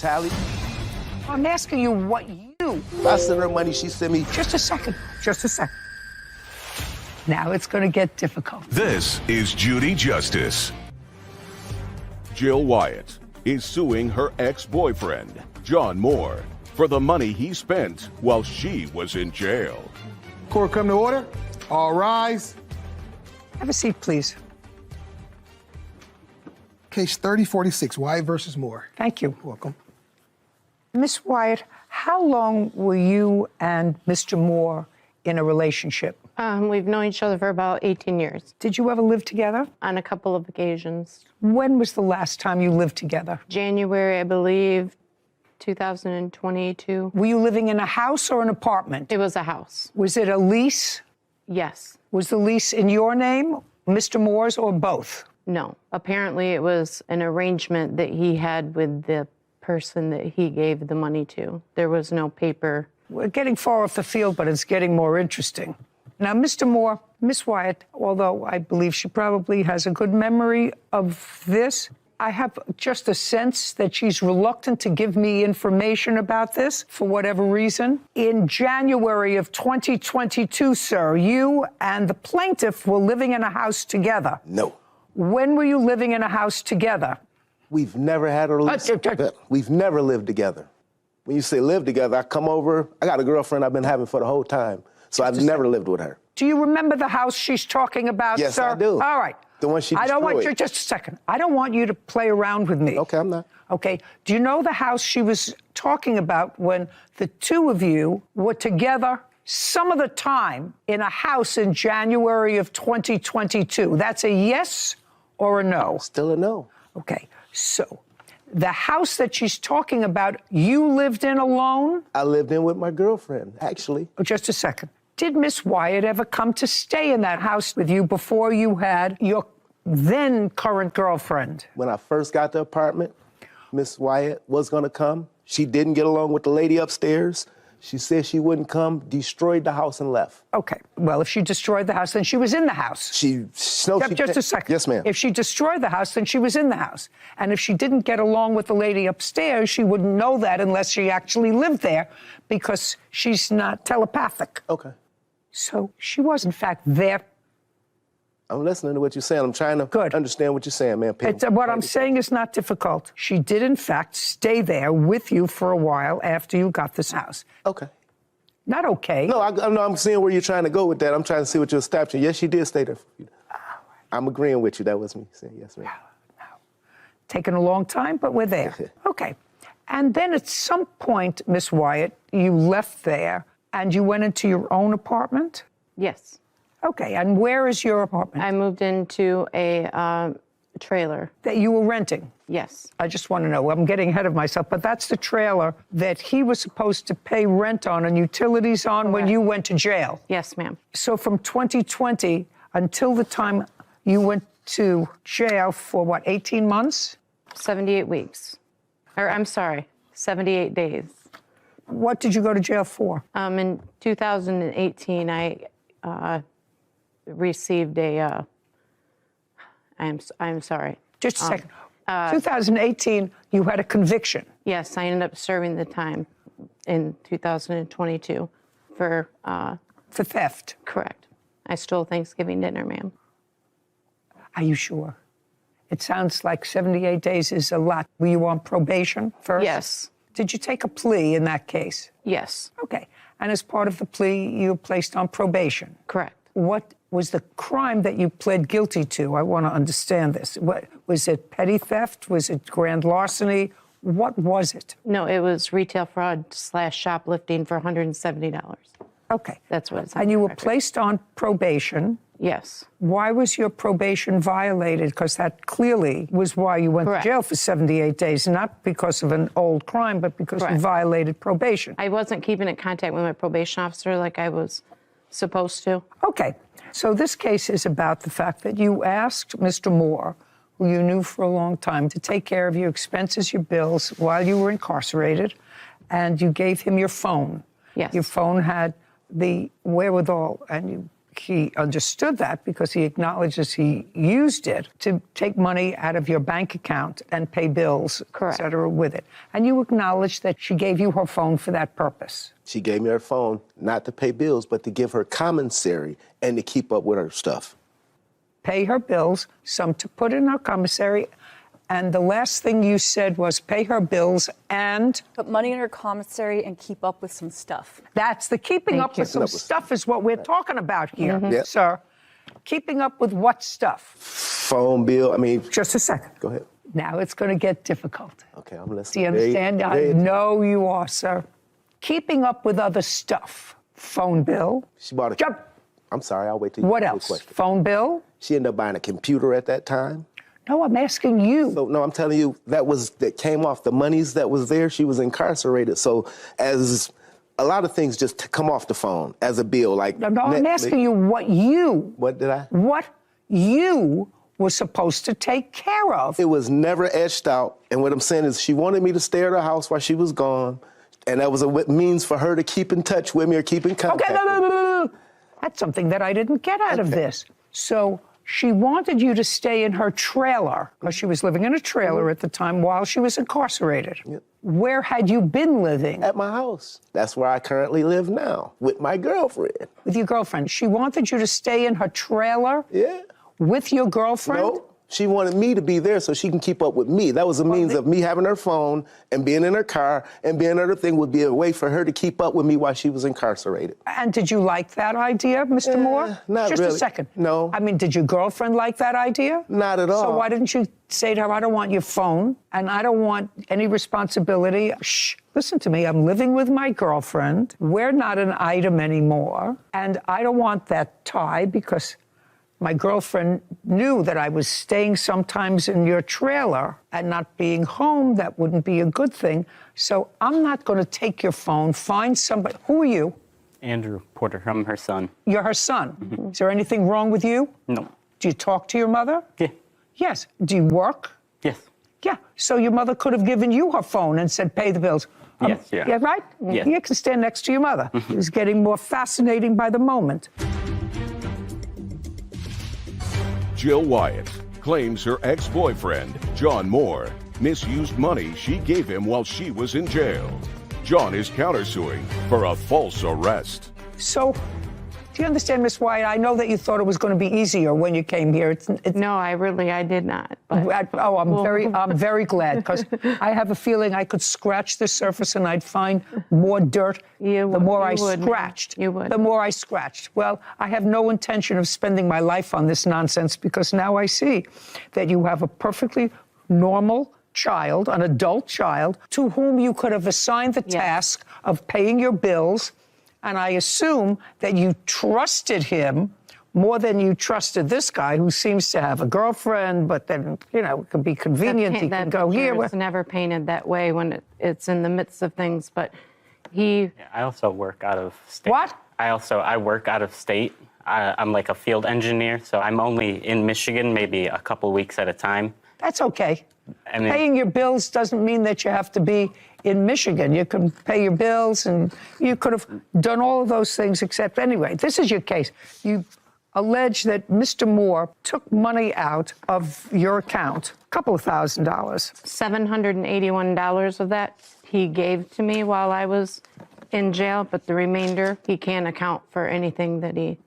tally. I'm asking you what you... I sent her money, she sent me... Just a second. Now it's going to get difficult. This is Judy Justice. Jill Wyatt is suing her ex-boyfriend, John Moore, for the money he spent while she was in jail. Court come to order. All rise. Have a seat, please. Case 3046, Wyatt versus Moore. Thank you. Welcome. Miss Wyatt, how long were you and Mr. Moore in a relationship? We've known each other for about 18 years. Did you ever live together? On a couple of occasions. When was the last time you lived together? January, I believe, 2022. Were you living in a house or an apartment? It was a house. Was it a lease? Yes. Was the lease in your name, Mr. Moore's, or both? No. Apparently, it was an arrangement that he had with the person that he gave the money to. There was no paper. We're getting far off the field, but it's getting more interesting. Now, Mr. Moore, Miss Wyatt, although I believe she probably has a good memory of this, I have just a sense that she's reluctant to give me information about this for whatever reason. In January of 2022, sir, you and the plaintiff were living in a house together. No. When were you living in a house together? We've never had a relationship. We've never lived together. When you say live together, I come over. I got a girlfriend I've been having for the whole time. So I've never lived with her. Do you remember the house she's talking about, yes, sir? Yes, I do. All right. The one she destroyed. I don't want you, just a second. I don't want you to play around with me. Okay, I'm not. Okay. Do you know the house she was talking about when the two of you were together some of the time in a house in January of 2022? That's a yes or a no? Still a no. Okay. So the house that she's talking about, you lived in alone? I lived in with my girlfriend, actually. Oh, just a second. Did Miss Wyatt ever come to stay in that house with you before you had your then current girlfriend? When I first got the apartment, Miss Wyatt was going to come. She didn't get along with the lady upstairs. She said she wouldn't come, destroyed the house and left. Okay. Well, if she destroyed the house, then she was in the house. Just a second. Yes, ma'am. If she destroyed the house, then she was in the house. And if she didn't get along with the lady upstairs, she wouldn't know that unless she actually lived there because she's not telepathic. Okay. So she was, in fact, there. I'm listening to what you're saying. I'm trying to understand what you're saying, man. What I'm saying is not difficult. She did, in fact, stay there with you for a while after you got this house. Okay. Not okay. No, I'm seeing where you're trying to go with that. I'm trying to see what you're establishing. Yes, she did stay there. I'm agreeing with you. That was me saying yes, ma'am. No. Taking a long time, but we're there. Okay. And then at some point, Miss Wyatt, you left there and you went into your own apartment? Yes. Okay, and where is your apartment? I moved into a trailer. That you were renting? Yes. I just want to know. I'm getting ahead of myself, but that's the trailer that he was supposed to pay rent on and utilities on when you went to jail? Yes, ma'am. So from 2020 until the time you went to jail for, what, 18 months? 78 weeks. Or, I'm sorry, 78 days. What did you go to jail for? In 2018, I received a, I'm sorry. Just a second. 2018, you had a conviction. Yes, I ended up serving the time in 2022 for theft. Correct. I stole Thanksgiving dinner, ma'am. Are you sure? It sounds like 78 days is a lot. Were you on probation first? Yes. Did you take a plea in that case? Yes. Okay. And as part of the plea, you were placed on probation? Correct. What was the crime that you pled guilty to? I want to understand this. What, was it petty theft? Was it grand larceny? What was it? No, it was retail fraud / shoplifting for $170. Okay. That's what it's. And you were placed on probation? Yes. Why was your probation violated? Because that clearly was why you went to jail for 78 days, not because of an old crime, but because you violated probation. I wasn't keeping in contact with my probation officer like I was supposed to. Okay. So this case is about the fact that you asked Mr. Moore, who you knew for a long time, to take care of your expenses, your bills, while you were incarcerated, and you gave him your phone. Yes. Your phone had the wherewithal, and he understood that because he acknowledges he used it to take money out of your bank account and pay bills, Correct. et cetera, with it. And you acknowledge that she gave you her phone for that purpose. She gave me her phone not to pay bills, but to give her commissary and to keep up with her stuff. Pay her bills, some to put in her commissary. And the last thing you said was pay her bills and... Put money in her commissary and keep up with some stuff. That's the keeping Thank up you. with some stuff is what we're talking about here, Yep. sir. Keeping up with what stuff? Phone bill, I mean... Just a second. Go ahead. Now it's going to get difficult. Okay, I'm Do listening. you understand? Very- I know you are, sir. Keeping up with other stuff. Phone bill. She bought a... Jump. I'm sorry, I'll wait till you What ask the else? question. Phone bill? She ended up buying a computer at that time. No, I'm asking you. So, no, I'm telling you, that came off the monies that was there. She was incarcerated. So as a lot of things just come off the phone as a bill, like No, I'm asking you what you were supposed to take care of. It was never etched out. And what I'm saying is she wanted me to stay at her house while she was gone. And that was a means for her to keep in touch with me or keep in contact. Okay, no. That's something that I didn't get out of this. So she wanted you to stay in her trailer, because she was living in a trailer at the time while she was incarcerated. Yep. Where had you been living? At my house. That's where I currently live now, with my girlfriend. With your girlfriend. She wanted you to stay in her trailer? Yeah. With your girlfriend? No, she wanted me to be there so she can keep up with me. That was a means of me having her phone and being in her car, and being another thing would be a way for her to keep up with me while she was incarcerated. And did you like that idea, Mr. Moore? Not Just really. a second. No. I mean, did your girlfriend like that idea? Not at all. So why didn't you say to her, I don't want your phone, and I don't want any responsibility. Shh, listen to me. I'm living with my girlfriend. We're not an item anymore, and I don't want that tie because my girlfriend knew that I was staying sometimes in your trailer and not being home. That wouldn't be a good thing. So I'm not going to take your phone. Find somebody. Who are you? Andrew Porter. I'm her son. You're her son. Mm-hmm. Is there anything wrong with you? No. Do you talk to your mother? Yeah. Yes. Do you work? Yes. Yeah. So your mother could have given you her phone and said, pay the bills. Yes, yeah. Yeah, right? Yes. You can stand next to your mother. It's getting more fascinating by the moment. Jill Wyatt claims her ex-boyfriend, John Moore, misused money she gave him while she was in jail. John is countersuing for a false arrest. So, do you understand, Miss Wyatt? I know that you thought it was going to be easier when you came here. It's No, I did not. But I'm very glad, because I have a feeling I could scratch the surface and I'd find more dirt. You the more would, I you would, scratched. you would. The more I scratched. Well, I have no intention of spending my life on this nonsense, because now I see that you have a perfectly normal child, an adult child, to whom you could have assigned the task of paying your bills. And I assume that you trusted him more than you trusted this guy, who seems to have a girlfriend, but then, it can be convenient. He can go here. It's never painted that way when it's in the midst of things, but he... Yeah, I also work out of state. What? I work out of state. I'm like a field engineer, so I'm only in Michigan maybe a couple weeks at a time. That's okay. I mean, Paying your bills doesn't mean that you have to be in Michigan. You can pay your bills, and you could have done all of those things, except anyway, this is your case. You allege that Mr. Moore took money out of your account, a couple of $1,000s. $781 of that he gave to me while I was in jail, but the remainder he can't account for anything that he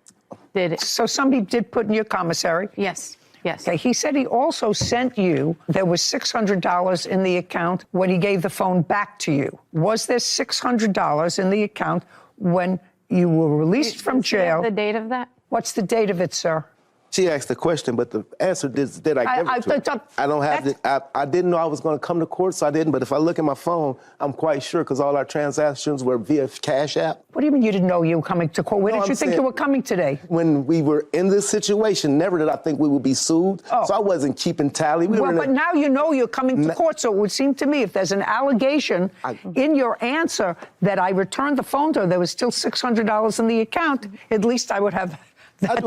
did. So somebody did put in your commissary? Yes. Yes. Okay, he said he also sent you, there was $600 in the account when he gave the phone back to you. Was there $600 in the account when you were released from jail? The date of that? What's the date of it, sir? She asked the question, but the answer did I give it to her? I don't have it. I didn't know I was going to come to court, so I didn't. But if I look at my phone, I'm quite sure, because all our transactions were via Cash App. What do you mean you didn't know you were coming to court? Where did you think you were coming today? When we were in this situation, never did I think we would be sued. Oh. So I wasn't keeping tally. But now you know you're coming to court, so it would seem to me if there's an allegation in your answer that I returned the phone to her, there was still $600 in the account, at least I would have that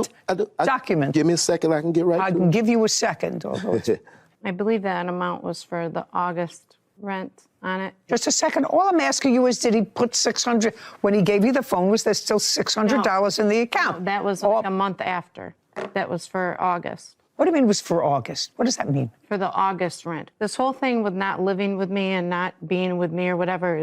document. Give me a second, I can get right to it. I can give you a second. Although I believe that amount was for the August rent. on it. Just a second. All I'm asking you is, did he put $600 when he gave you the phone? Was there still $600 in the account? No, that was like a month after. That was for August. What do you mean it was for August? What does that mean? For the August rent. This whole thing with not living with me and not being with me or whatever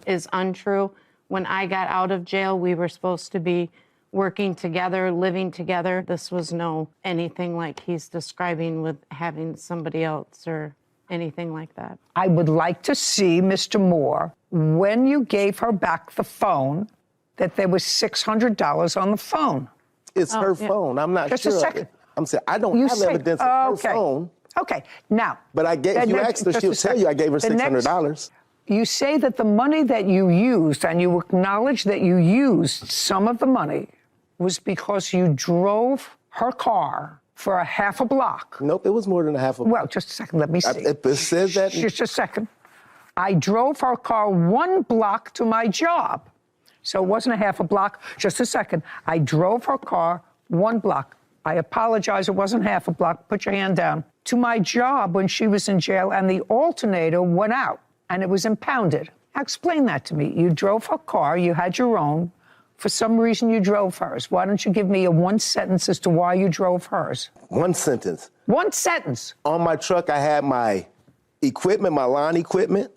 is untrue. When I got out of jail, we were supposed to be working together, living together. This was no anything like he's describing with having somebody else or anything like that. I would like to see, Mr. Moore, when you gave her back the phone, that there was $600 on the phone. It's her phone. I'm not Just sure. Just a second. I'm saying I don't have evidence of her phone. Okay, now. But I gave, if you asked her, she'll tell you I gave her $600. You say that the money that you used, and you acknowledge that you used some of the money, was because you drove her car for a half a block. Nope, it was more than a half a block. Well, just a second, let me see. It says that. Just a second. I drove her car 1 block to my job. So it wasn't a half a block. Just a second. I drove her car 1 block. I apologize, it wasn't half a block. Put your hand down. To my job when she was in jail, and the alternator went out, and it was impounded. Now explain that to me. You drove her car, you had your own. For some reason, you drove hers. Why don't you give me a 1 sentence as to why you drove hers? 1 sentence. 1 sentence. On my truck, I had my equipment, my lawn equipment,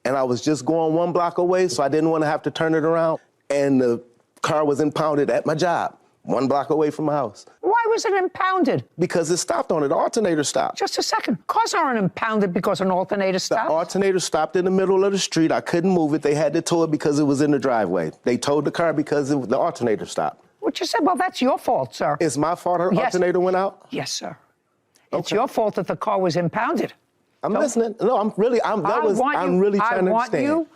and I was just going 1 block away, so I didn't want to have to turn it around. And the car was impounded at my job, 1 block away from my house. Why was it impounded? Because it stopped on it. The alternator stopped. Just a second. Cars aren't impounded because an alternator stopped. The alternator stopped in the middle of the street. I couldn't move it. They had to tow it because it was in the driveway. They towed the car because the alternator stopped. What you said? Well, that's your fault, sir. It's my fault her alternator went out? Yes, sir. It's your fault that the car was impounded. I'm listening. No, I'm really trying to understand.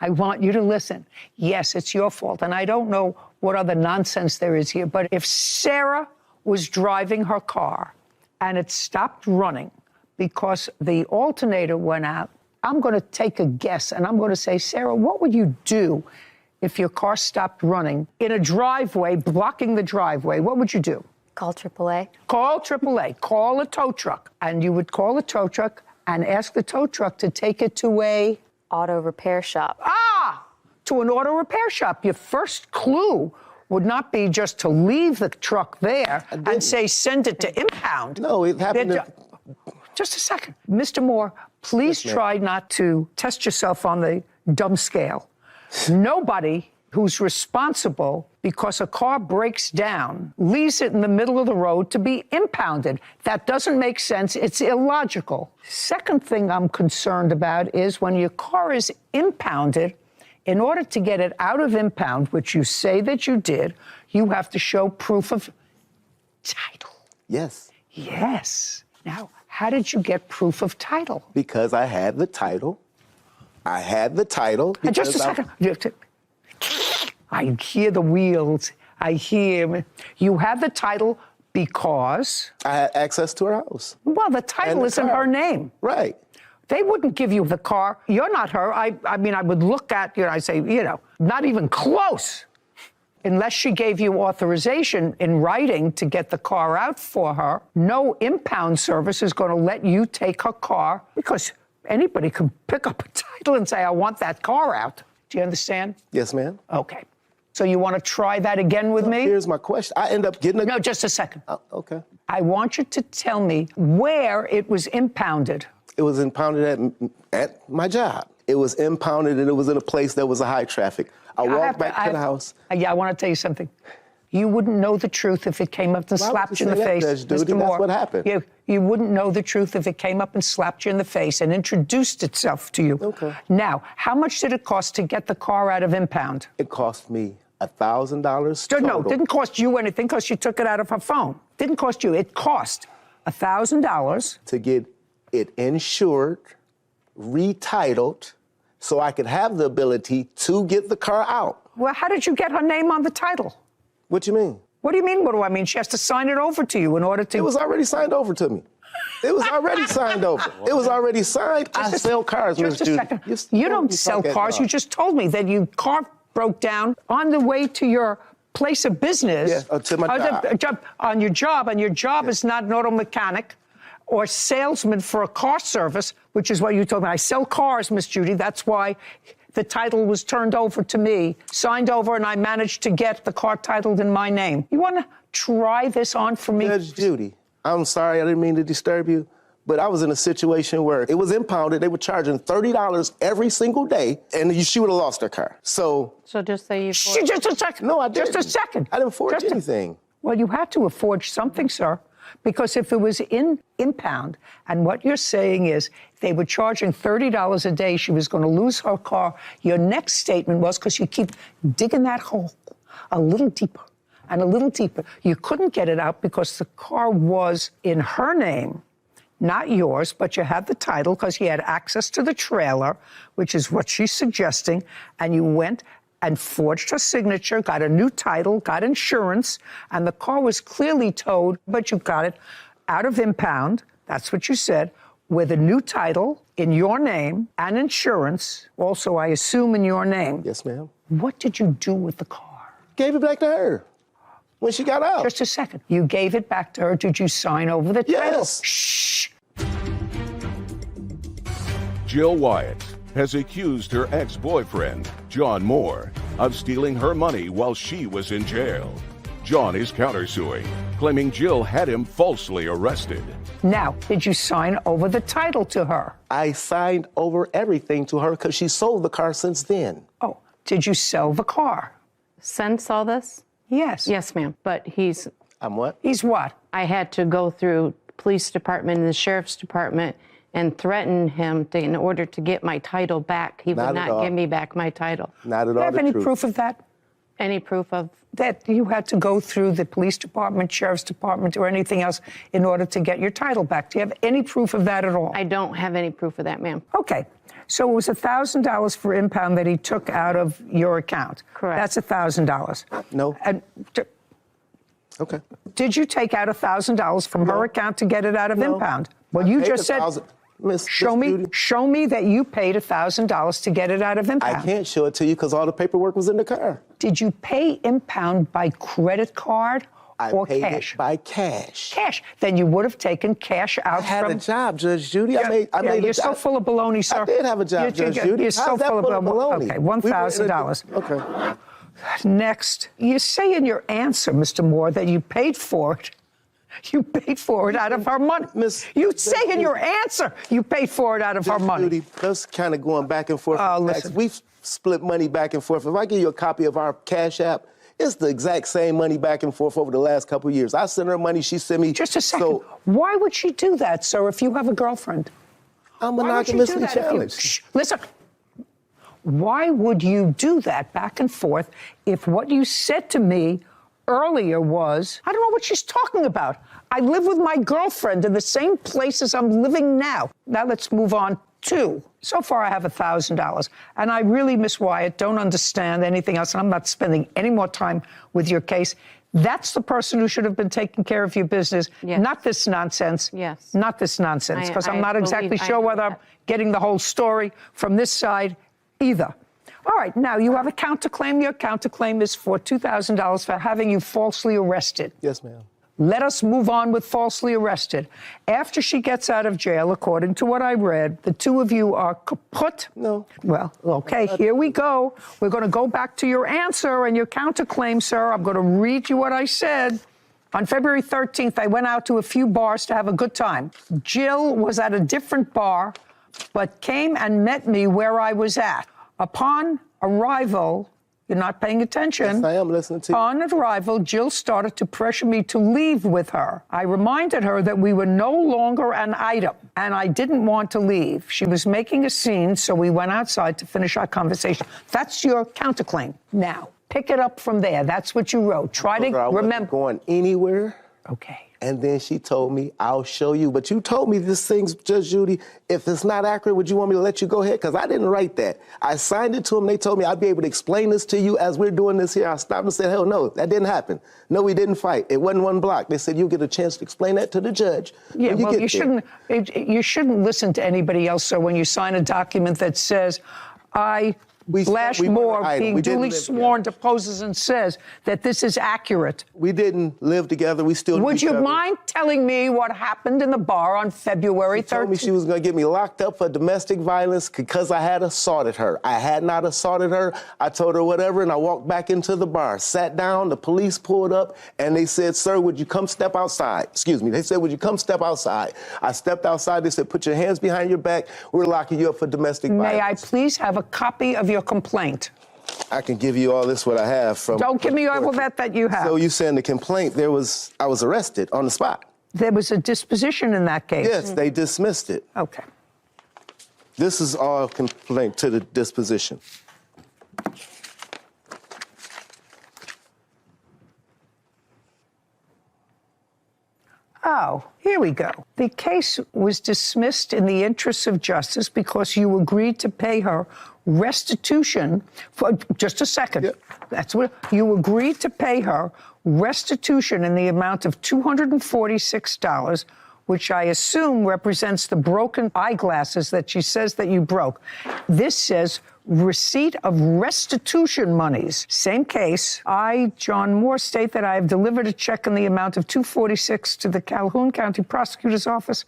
I want you to listen. Yes, it's your fault. And I don't know what other nonsense there is here, but if Sarah was driving her car and it stopped running because the alternator went out, I'm going to take a guess and I'm going to say, Sarah, what would you do if your car stopped running in a driveway, blocking the driveway? What would you do? Call AAA. Call AAA. Call a tow truck. And you would call a tow truck and ask the tow truck to take it to a auto repair shop. To an auto repair shop. Your first clue would not be just to leave the truck there and say, send it to impound. No, it happened. Just a second. Mr. Moore, please try not to test yourself on the dumb scale. Nobody who's responsible because a car breaks down leaves it in the middle of the road to be impounded. That doesn't make sense. It's illogical. Second thing I'm concerned about is when your car is impounded, in order to get it out of impound, which you say that you did, you have to show proof of title. Yes. Yes. Now, how did you get proof of title? Because I had the title. Just a second. I hear the wheels. I hear. You have the title because? I had access to her house. Well, the title is in her name. Right. They wouldn't give you the car. You're not her. I mean, I would look at you and I say, not even close. Unless she gave you authorization in writing to get the car out for her, no impound service is going to let you take her car because anybody can pick up a title and say, I want that car out. Do you understand? Yes, ma'am. Okay. So you want to try that again with me? Here's my question. I end up getting a... No, just a second. Okay. I want you to tell me where it was impounded. It was impounded at my job. It was impounded and it was in a place that was a high traffic. I walked back to the house. Yeah, I want to tell you something. You wouldn't know the truth if it came up and slapped you in the face, Mr. Moore. That's what happened. You wouldn't know the truth if it came up and slapped you in the face and introduced itself to you. Okay. Now, how much did it cost to get the car out of impound? It cost me $1,000 total. No, it didn't cost you anything because you took it out of her phone. Didn't cost you. It cost $1,000. To get it insured, retitled, so I could have the ability to get the car out. Well, how did you get her name on the title? What do you mean? What do you mean, what do I mean? She has to sign it over to you in order to... It was already signed over to me. It was already signed over. It was already signed. I sell cars, Miss Judy. You don't sell cars. You just told me that your car broke down on the way to your place of business. Yeah, to my job. On your job, and your job is not an auto mechanic. or salesman for a car service, which is what you told me. I sell cars, Miss Judy. That's why the title was turned over to me, signed over, and I managed to get the car titled in my name. You want to try this on for me? Judge Judy, I'm sorry, I didn't mean to disturb you, but I was in a situation where it was impounded. They were charging $30 every single day, and she would have lost her car. So just say you. Just a second. No, I didn't. Just a second. I didn't forge anything. Well, you had to have forged something, sir, because if it was in impound, and what you're saying is they were charging $30 a day, she was going to lose her car. Your next statement was, because you keep digging that hole a little deeper and a little deeper, you couldn't get it out because the car was in her name, not yours, but you had the title because you had access to the trailer, which is what she's suggesting, and you went and forged her signature, got a new title, got insurance, and the car was clearly towed, but you got it out of impound, that's what you said, with a new title in your name and insurance, also, I assume, in your name. Yes, ma'am. What did you do with the car? Gave it back to her when she got out. Just a second. You gave it back to her. Did you sign over the title? Yes. Shh. Jill Wyatt has accused her ex-boyfriend, John Moore, of stealing her money while she was in jail. John is countersuing, claiming Jill had him falsely arrested. Now, did you sign over the title to her? I signed over everything to her because she sold the car since then. Oh, did you sell the car? Since all this? Yes. Yes, ma'am. But I'm what? He's what? I had to go through police department and the sheriff's department and threaten him in order to get my title back. He would not give me back my title. Not at all. Do you have any truth. proof of that? Any proof of? That you had to go through the police department, sheriff's department, or anything else in order to get your title back? Do you have any proof of that at all? I don't have any proof of that, ma'am. Okay. So it was $1,000 for impound that he took out of your account. Correct. That's $1,000. No. And Okay. did you take out $1,000 from her account to get it out of impound? Well, you just said. Show me that you paid $1,000 to get it out of impound. I can't show it to you because all the paperwork was in the car. Did you pay impound by credit card or I paid cash? it by cash. Cash. Then you would have taken cash out I had from. a job, Judge Judy. I made You're so full of baloney, sir. I did have a job, Judge Judy. You're so How's that full of baloney. Okay, $1,000. Okay. Next, you say in your answer, Mr. Moore, that you paid for it. You paid for it out of her money. You say in your answer you paid for it out of her money. Judy, that's kind of going back and forth. Listen. We've split money back and forth. If I give you a copy of our Cash App, it's the exact same money back and forth over the last couple of years. I sent her money, she sent me. Just a second. So, why would she do that, sir, if you have a girlfriend? I'm Why would you do monogamously that if you- challenged. Shh, listen. Why would you do that back and forth if what you said to me earlier was, I don't know what she's talking about. I live with my girlfriend in the same place as I'm living now. Now let's move on to, so far I have $1,000. And I really, Miss Wyatt, don't understand anything else. And I'm not spending any more time with your case. That's the person who should have been taking care of your business, Yes. not this nonsense. Yes. Not this nonsense, because I'm I not exactly believe- I sure know whether I'm that. getting the whole story from this side either. All right, now you have a counterclaim. Your counterclaim is for $2,000 for having you falsely arrested. Yes, ma'am. Let us move on with falsely arrested. After she gets out of jail, according to what I read, the two of you are kaput. No. Well, okay, here we go. We're going to go back to your answer and your counterclaim, sir. I'm going to read you what I said. On February 13th, I went out to a few bars to have a good time. Jill was at a different bar, but came and met me where I was at. Upon arrival, you're not paying attention. Yes, I am listening to you. Upon arrival, Jill started to pressure me to leave with her. I reminded her that we were no longer an item, and I didn't want to leave. She was making a scene, so we went outside to finish our conversation. That's your counterclaim. Now, pick it up from there. That's what you wrote. Try to I wasn't remember. going anywhere. Okay. And then she told me, I'll show you. But you told me this thing's, Judge Judy, if it's not accurate, would you want me to let you go ahead? Because I didn't write that. I signed it to them. They told me I'd be able to explain this to you as we're doing this here. I stopped and said, hell no, that didn't happen. No, we didn't fight. It wasn't one block. They said, you'll get a chance to explain that to the judge. Yeah, well, you shouldn't listen to anybody else. So when you sign a document that says, I Blash we Moore, weren't idle. being We didn't duly live sworn, deposes and says that this is accurate. We didn't live together. We still knew Would each you other. mind telling me what happened in the bar on February 13th? She told me she was going to get me locked up for domestic violence because I had assaulted her. I had not assaulted her. I told her whatever, and I walked back into the bar, sat down, the police pulled up, and they said, sir, would you come step outside? Excuse me. They said, would you come step outside? I stepped outside. They said, put your hands behind your back. We're locking you up for domestic violence. May I please have a copy of your complaint? I can give you all this, what I have from... Don't give me all that you have. So you saying the complaint, I was arrested on the spot. There was a disposition in that case. Yes, they dismissed it. Okay. This is all complaint to the disposition. Oh, here we go. The case was dismissed in the interests of justice because you agreed to pay her restitution for just a second. Yep. That's what you agreed to pay her restitution in the amount of $246, which I assume represents the broken eyeglasses that she says that you broke. This says receipt of restitution monies. Same case. I, John Moore, state that I have delivered a check in the amount of $246 to the Calhoun County Prosecutor's Office.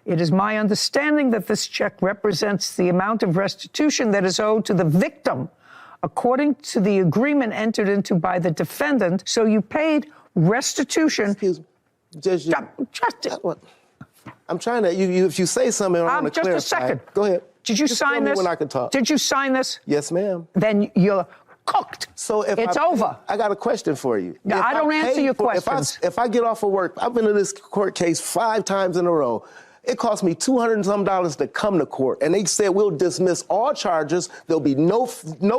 It is my understanding that this check represents the amount of restitution that is owed to the victim, according to the agreement entered into by the defendant. So you paid restitution. Excuse me. Judge, Just I'm trying to, if you say something, I want to clarify. just a second. Go ahead. Did you Just sign tell me this? when I can talk. Did you sign this? Yes, ma'am. Then you're cooked. So if it's over. I got a question for you. No, If I don't answer pay your for- questions. If I get off of work, I've been in this court case 5 times in a row. It cost me $200 and some to come to court, and they said we'll dismiss all charges. There'll be no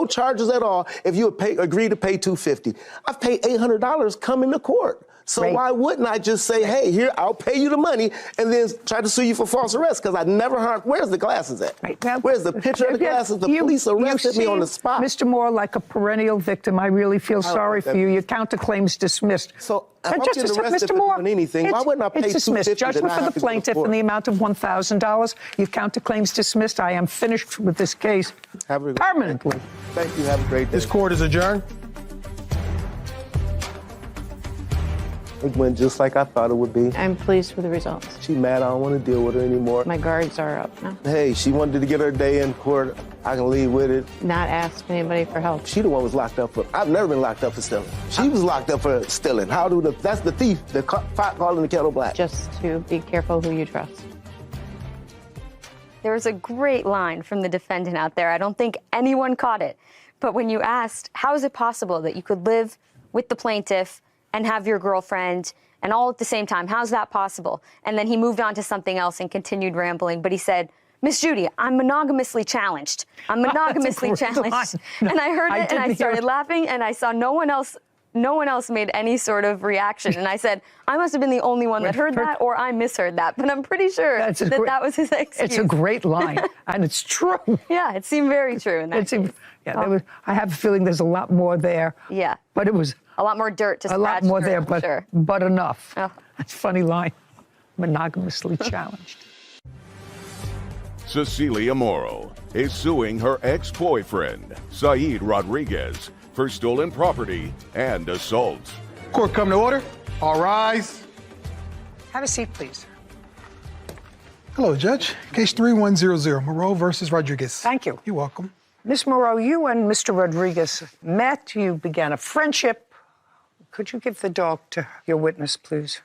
charges at all if you agree to pay $250. I've paid $800 coming to court. So Right. why wouldn't I just say, hey, here, I'll pay you the money, and then try to sue you for false arrest? Because I never heard, where's the glasses at? Right. Now, Where's the picture of the glasses? The police arrested me on the spot. Mr. Moore, like a perennial victim, I really feel sorry like for that. you. Your counterclaim's dismissed. So if I'm Just getting a sec, arrested Mr. for Moore, doing anything, why wouldn't I pay it's dismissed. $250 to Judgment not for have the to go to plaintiff court? in the amount of $1,000. Your counterclaim's dismissed. I am finished with this case Have a good- permanently. Thank you. Have a great day. This court is adjourned. It went just like I thought it would be. I'm pleased with the results. She mad I don't want to deal with her anymore. My guards are up now. Hey, she wanted to get her day in court. I can leave with it. Not ask anybody for help. She the one was locked up for. I've never been locked up for stealing. She was locked up for stealing. That's the thief. The pot calling the kettle black. Just to be careful who you trust. There was a great line from the defendant out there. I don't think anyone caught it. But when you asked, how is it possible that you could live with the plaintiff and have your girlfriend and all at the same time? How's that possible? And then he moved on to something else and continued rambling. But he said, Miss Judy, I'm monogamously challenged. I'm monogamously challenged. And I heard it and I started laughing and I saw no one else made any sort of reaction. And I said, I must have been the only one that heard that, or I misheard that. But I'm pretty sure that was his excuse. It's a great line, and it's true. Yeah, it seemed very true in that case. I have a feeling there's a lot more there. Yeah. But it was A lot more dirt to scratch a lot more through, there, I'm sure. but enough. Oh. That's a funny line. Monogamously challenged. Cecilia Morrow is suing her ex-boyfriend, Saeed Rodriguez, for stolen property and assault. Court come to order. All rise. Have a seat, please. Hello, Judge. Case 3100, Moreau versus Rodriguez. Thank you. You're welcome. Ms. Moreau, you and Mr. Rodriguez met. You began a friendship. Could you give the dog to your witness, please?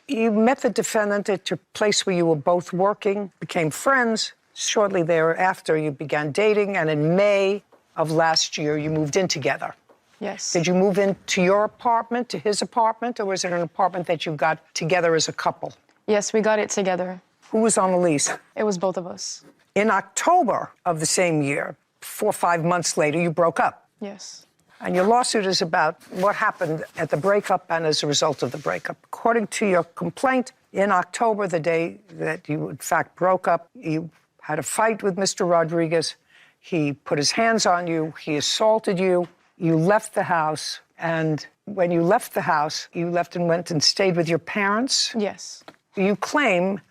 You met the defendant at your place where you were both working, became friends. Shortly thereafter, you began dating, and in May of last year, you moved in together. Yes. Did you move into your apartment, to his apartment, or was it an apartment that you got together as a couple? Yes, we got it together. Who was on the lease? It was both of us. In October of the same year, 4 or 5 months later, you broke up. Yes. And your lawsuit is about what happened at the breakup and as a result of the breakup. According to your complaint, in October, the day that you, in fact, broke up, you had a fight with Mr. Rodriguez. He put his hands on you. He assaulted you. You left the house. And when you left the house, you left and went and stayed with your parents. Yes. You claim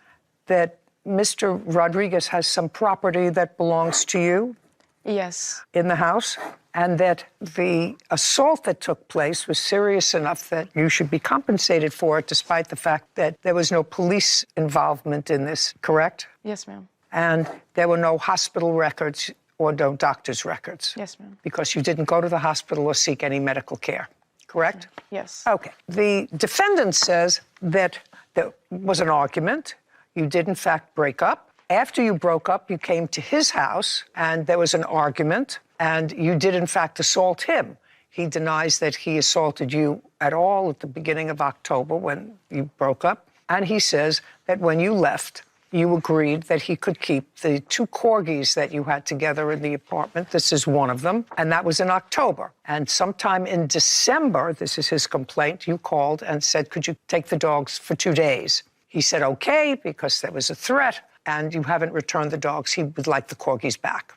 that Mr. Rodriguez has some property that belongs to you Yes. in the house, and that the assault that took place was serious enough that you should be compensated for it, despite the fact that there was no police involvement in this, correct? Yes, ma'am. And there were no hospital records or no doctor's records. Yes, ma'am. Because you didn't go to the hospital or seek any medical care, correct? Yes. Okay. The defendant says that there was an argument. You did, in fact, break up. After you broke up, you came to his house, and there was an argument, and you did, in fact, assault him. He denies that he assaulted you at all at the beginning of October when you broke up. And he says that when you left, you agreed that he could keep the 2 corgis that you had together in the apartment. This is one of them. And that was in October. And sometime in December, this is his complaint, you called and said, could you take the dogs for 2 days? He said, okay, because there was a threat, and you haven't returned the dogs. He would like the corgis back.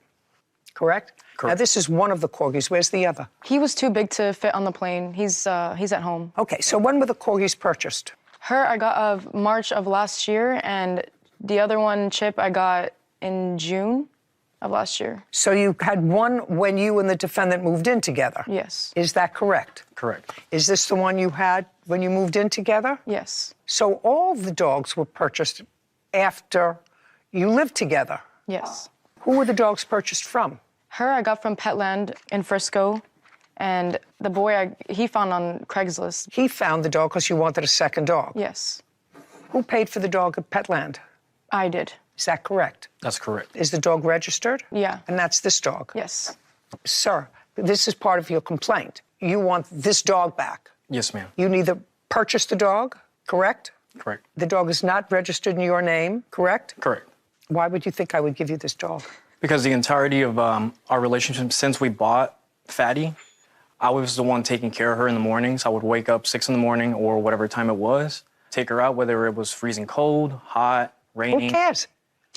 Correct? Correct. Now, this is one of the corgis. Where's the other? He was too big to fit on the plane. He's at home. Okay, so when were the corgis purchased? Her I got of March of last year, and the other one, Chip, I got in June of last year. So you had one when you and the defendant moved in together? Yes. Is that correct? Correct. Is this the one you had when you moved in together? Yes. So all the dogs were purchased after you lived together? Yes. Who were the dogs purchased from? Her I got from Petland in Frisco, and the boy he found on Craigslist. He found the dog because you wanted a second dog? Yes. Who paid for the dog at Petland? I did. Is that correct? That's correct. Is the dog registered? Yeah. And that's this dog? Yes. Sir, this is part of your complaint. You want this dog back. Yes, ma'am. You neither purchased the dog, correct? Correct. The dog is not registered in your name, correct? Correct. Why would you think I would give you this dog? Because the entirety of our relationship since we bought Fatty, I was the one taking care of her in the mornings. I would wake up 6 in the morning or whatever time it was, take her out, whether it was freezing cold, hot, raining. Who cares?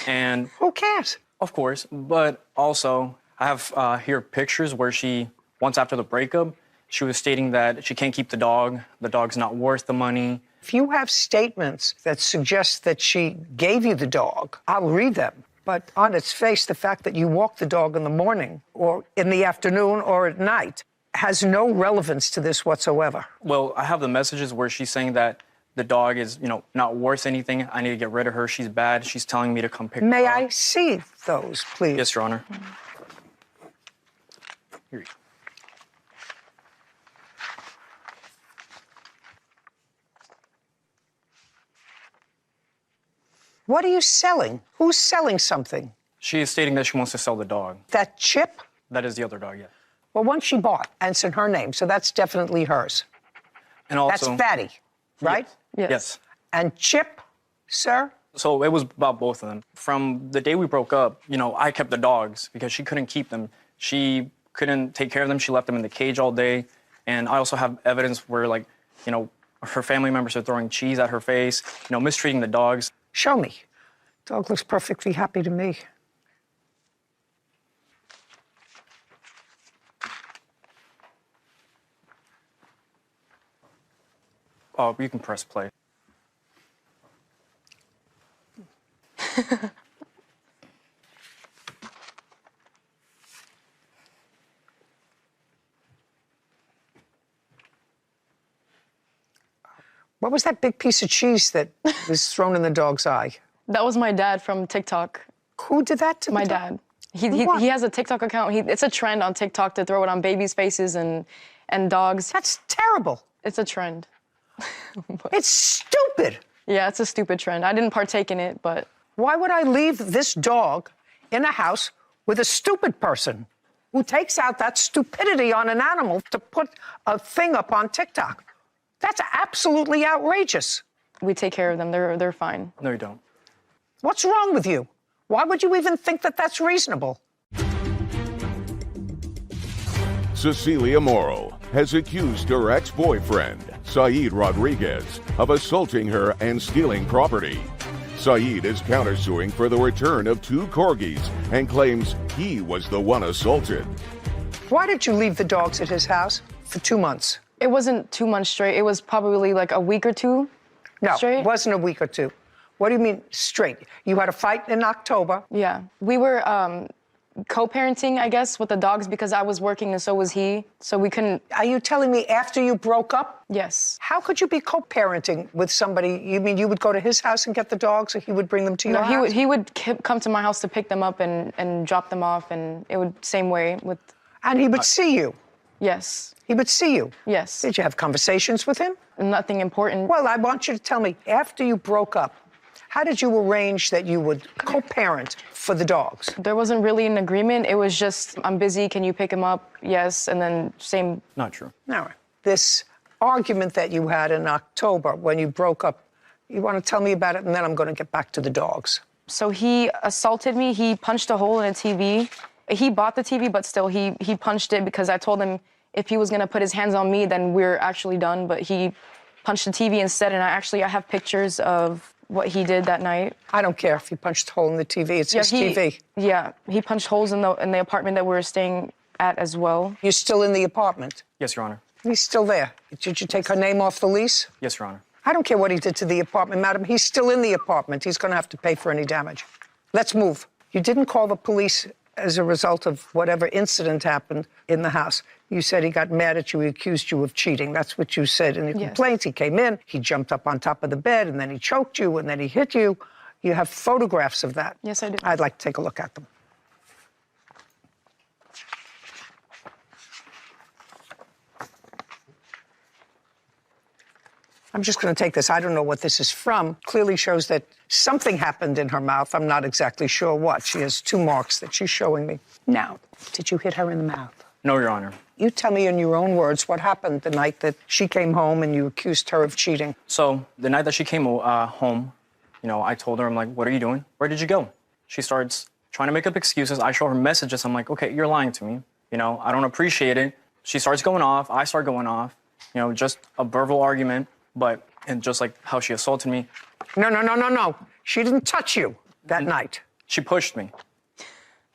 And Who cares? of course, but also I have here pictures where she, once after the breakup, she was stating that she can't keep the dog's not worth the money. If you have statements that suggest that she gave you the dog, I'll read them. But on its face, the fact that you walk the dog in the morning or in the afternoon or at night has no relevance to this whatsoever. Well, I have the messages where she's saying that the dog is, not worth anything. I need to get rid of her. She's bad. She's telling me to come pick her up. May I see those, please? Yes, Your Honor. Here you go. What are you selling? Who's selling something? She is stating that she wants to sell the dog. That Chip? That is the other dog, yeah. Well, one she bought, and it's in her name, so that's definitely hers. And also, That's Fatty, right? Yes. yes. And Chip, sir? So it was about both of them. From the day we broke up, I kept the dogs because she couldn't keep them. She couldn't take care of them. She left them in the cage all day. And I also have evidence where, her family members are throwing cheese at her face, mistreating the dogs. Show me. Dog looks perfectly happy to me. Oh, you can press play. What was that big piece of cheese that was thrown in the dog's eye? That was my dad from TikTok. Who did that to My the dog? dad. What? He has a TikTok account. It's a trend on TikTok to throw it on babies' faces and dogs. That's terrible. It's a trend. It's stupid. Yeah, it's a stupid trend. I didn't partake in it, but Why would I leave this dog in a house with a stupid person who takes out that stupidity on an animal to put a thing up on TikTok? That's absolutely outrageous. we take care of them. They're fine. No, you don't. What's wrong with you? Why would you even think that that's reasonable? Cecilia Morrow has accused her ex-boyfriend, Saeed Rodriguez, of assaulting her and stealing property. Saeed is countersuing for the return of 2 corgis and claims he was the one assaulted. Why did you leave the dogs at his house for 2 months? It wasn't 2 months straight. It was probably like a week or two No, straight. it wasn't a week or two. What do you mean straight? You had a fight in October. Yeah. We were co-parenting, I guess, with the dogs because I was working and so was he. So we couldn't. Are you telling me after you broke up? Yes. How could you be co-parenting with somebody? You mean you would go to his house and get the dogs, or he would bring them to your house? He would come to my house to pick them up and drop them off, and it would same way with. And he would see you? Yes. He would see you? Yes. Did you have conversations with him? Nothing important. Well, I want you to tell me, after you broke up, how did you arrange that you would co-parent for the dogs? There wasn't really an agreement. It was just, I'm busy, can you pick him up? Yes, and then same. Not true. Now, this argument that you had in October when you broke up, you want to tell me about it, and then I'm going to get back to the dogs. So he assaulted me. He punched a hole in a TV. He bought the TV, but still, he punched it because I told him if he was going to put his hands on me, then we're actually done. But he punched the TV instead, and I have pictures of what he did that night. I don't care if he punched a hole in the TV. It's his TV. Yeah, he punched holes in the apartment that we were staying at as well. You're still in the apartment? Yes, Your Honor. He's still there. Did you take her name off the lease? Yes, Your Honor. I don't care what he did to the apartment, madam. He's still in the apartment. He's going to have to pay for any damage. Let's move. You didn't call the police as a result of whatever incident happened in the house. You said he got mad at you, he accused you of cheating. That's what you said in your complaint. He came in, he jumped up on top of the bed, and then he choked you, and then he hit you. You have photographs of that. Yes, I do. I'd like to take a look at them. I'm just going to take this. I don't know what this is from. Clearly shows that something happened in her mouth. I'm not exactly sure what. She has 2 marks that she's showing me. Now, did you hit her in the mouth? No, Your Honor. You tell me in your own words what happened the night that she came home and you accused her of cheating. So the night that she came home, I told her, I'm like, what are you doing? Where did you go? She starts trying to make up excuses. I show her messages. I'm like, okay, you're lying to me. I don't appreciate it. She starts going off. I start going off. Just a verbal argument. And just like how she assaulted me. No. She didn't touch you that night. She pushed me.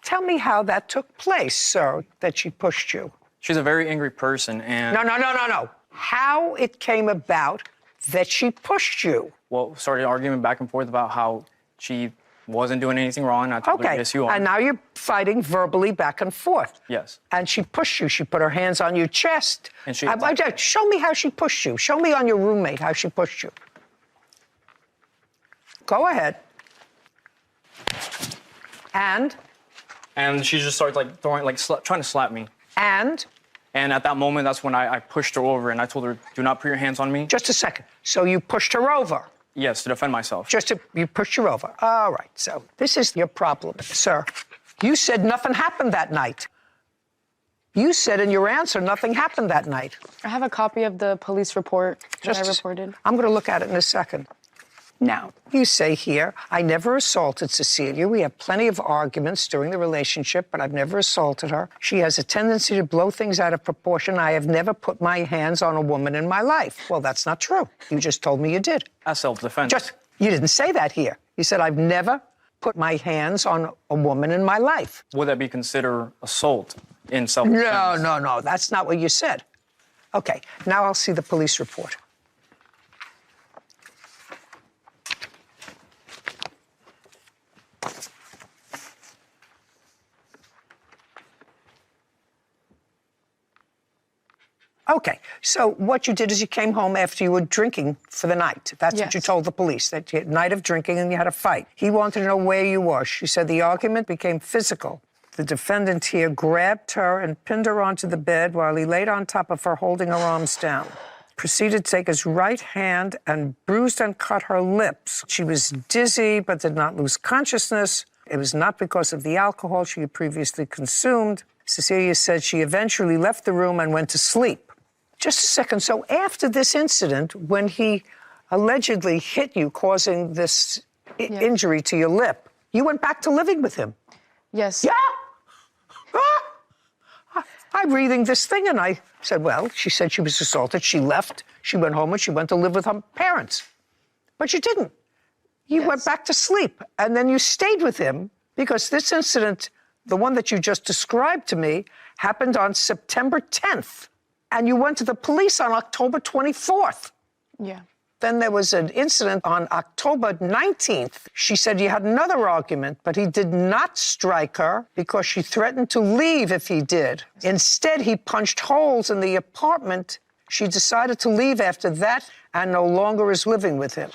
Tell me how that took place, sir, that she pushed you. She's a very angry person, and... No. How it came about that she pushed you. Well, started arguing back and forth about how she wasn't doing anything wrong. I told her, yes, you are. And now you're fighting verbally back and forth. Yes. And she pushed you. She put her hands on your chest. And she... Show me how she pushed you. Show me on your roommate how she pushed you. Go ahead. And she just started trying to slap me. And at that moment, that's when I pushed her over and I told her, do not put your hands on me. Just a second. So you pushed her over? Yes, to defend myself. You pushed her over. All right, so this is your problem, sir. You said nothing happened that night. You said in your answer nothing happened that night. I have a copy of the police report that I reported. I'm going to look at it in a second. Now, you say here, I never assaulted Cecilia. We have plenty of arguments during the relationship, but I've never assaulted her. She has a tendency to blow things out of proportion. I have never put my hands on a woman in my life. Well, that's not true. You just told me you did. That's self-defense. You didn't say that here. You said, I've never put my hands on a woman in my life. Would that be considered assault in self-defense? No. That's not what you said. Okay, now I'll see the police report. Okay, so what you did is you came home after you were drinking for the night. That's what you told the police, that you had a night of drinking and you had a fight. He wanted to know where you were. She said the argument became physical. The defendant here grabbed her and pinned her onto the bed while he laid on top of her, holding her arms down. Proceeded to take his right hand and bruised and cut her lips. She was dizzy but did not lose consciousness. It was not because of the alcohol she had previously consumed. Cecilia said she eventually left the room and went to sleep. Just a second. So after this incident, when he allegedly hit you, causing this injury to your lip, you went back to living with him? Yes. Yeah? I'm reading this thing, and I said, well, she said she was assaulted. She left. She went home, and she went to live with her parents. But you didn't. You went back to sleep, and then you stayed with him because this incident, the one that you just described to me, happened on September 10th. And you went to the police on October 24th. Yeah. Then there was an incident on October 19th. She said you had another argument, but he did not strike her because she threatened to leave if he did. Instead, he punched holes in the apartment. She decided to leave after that and no longer is living with him.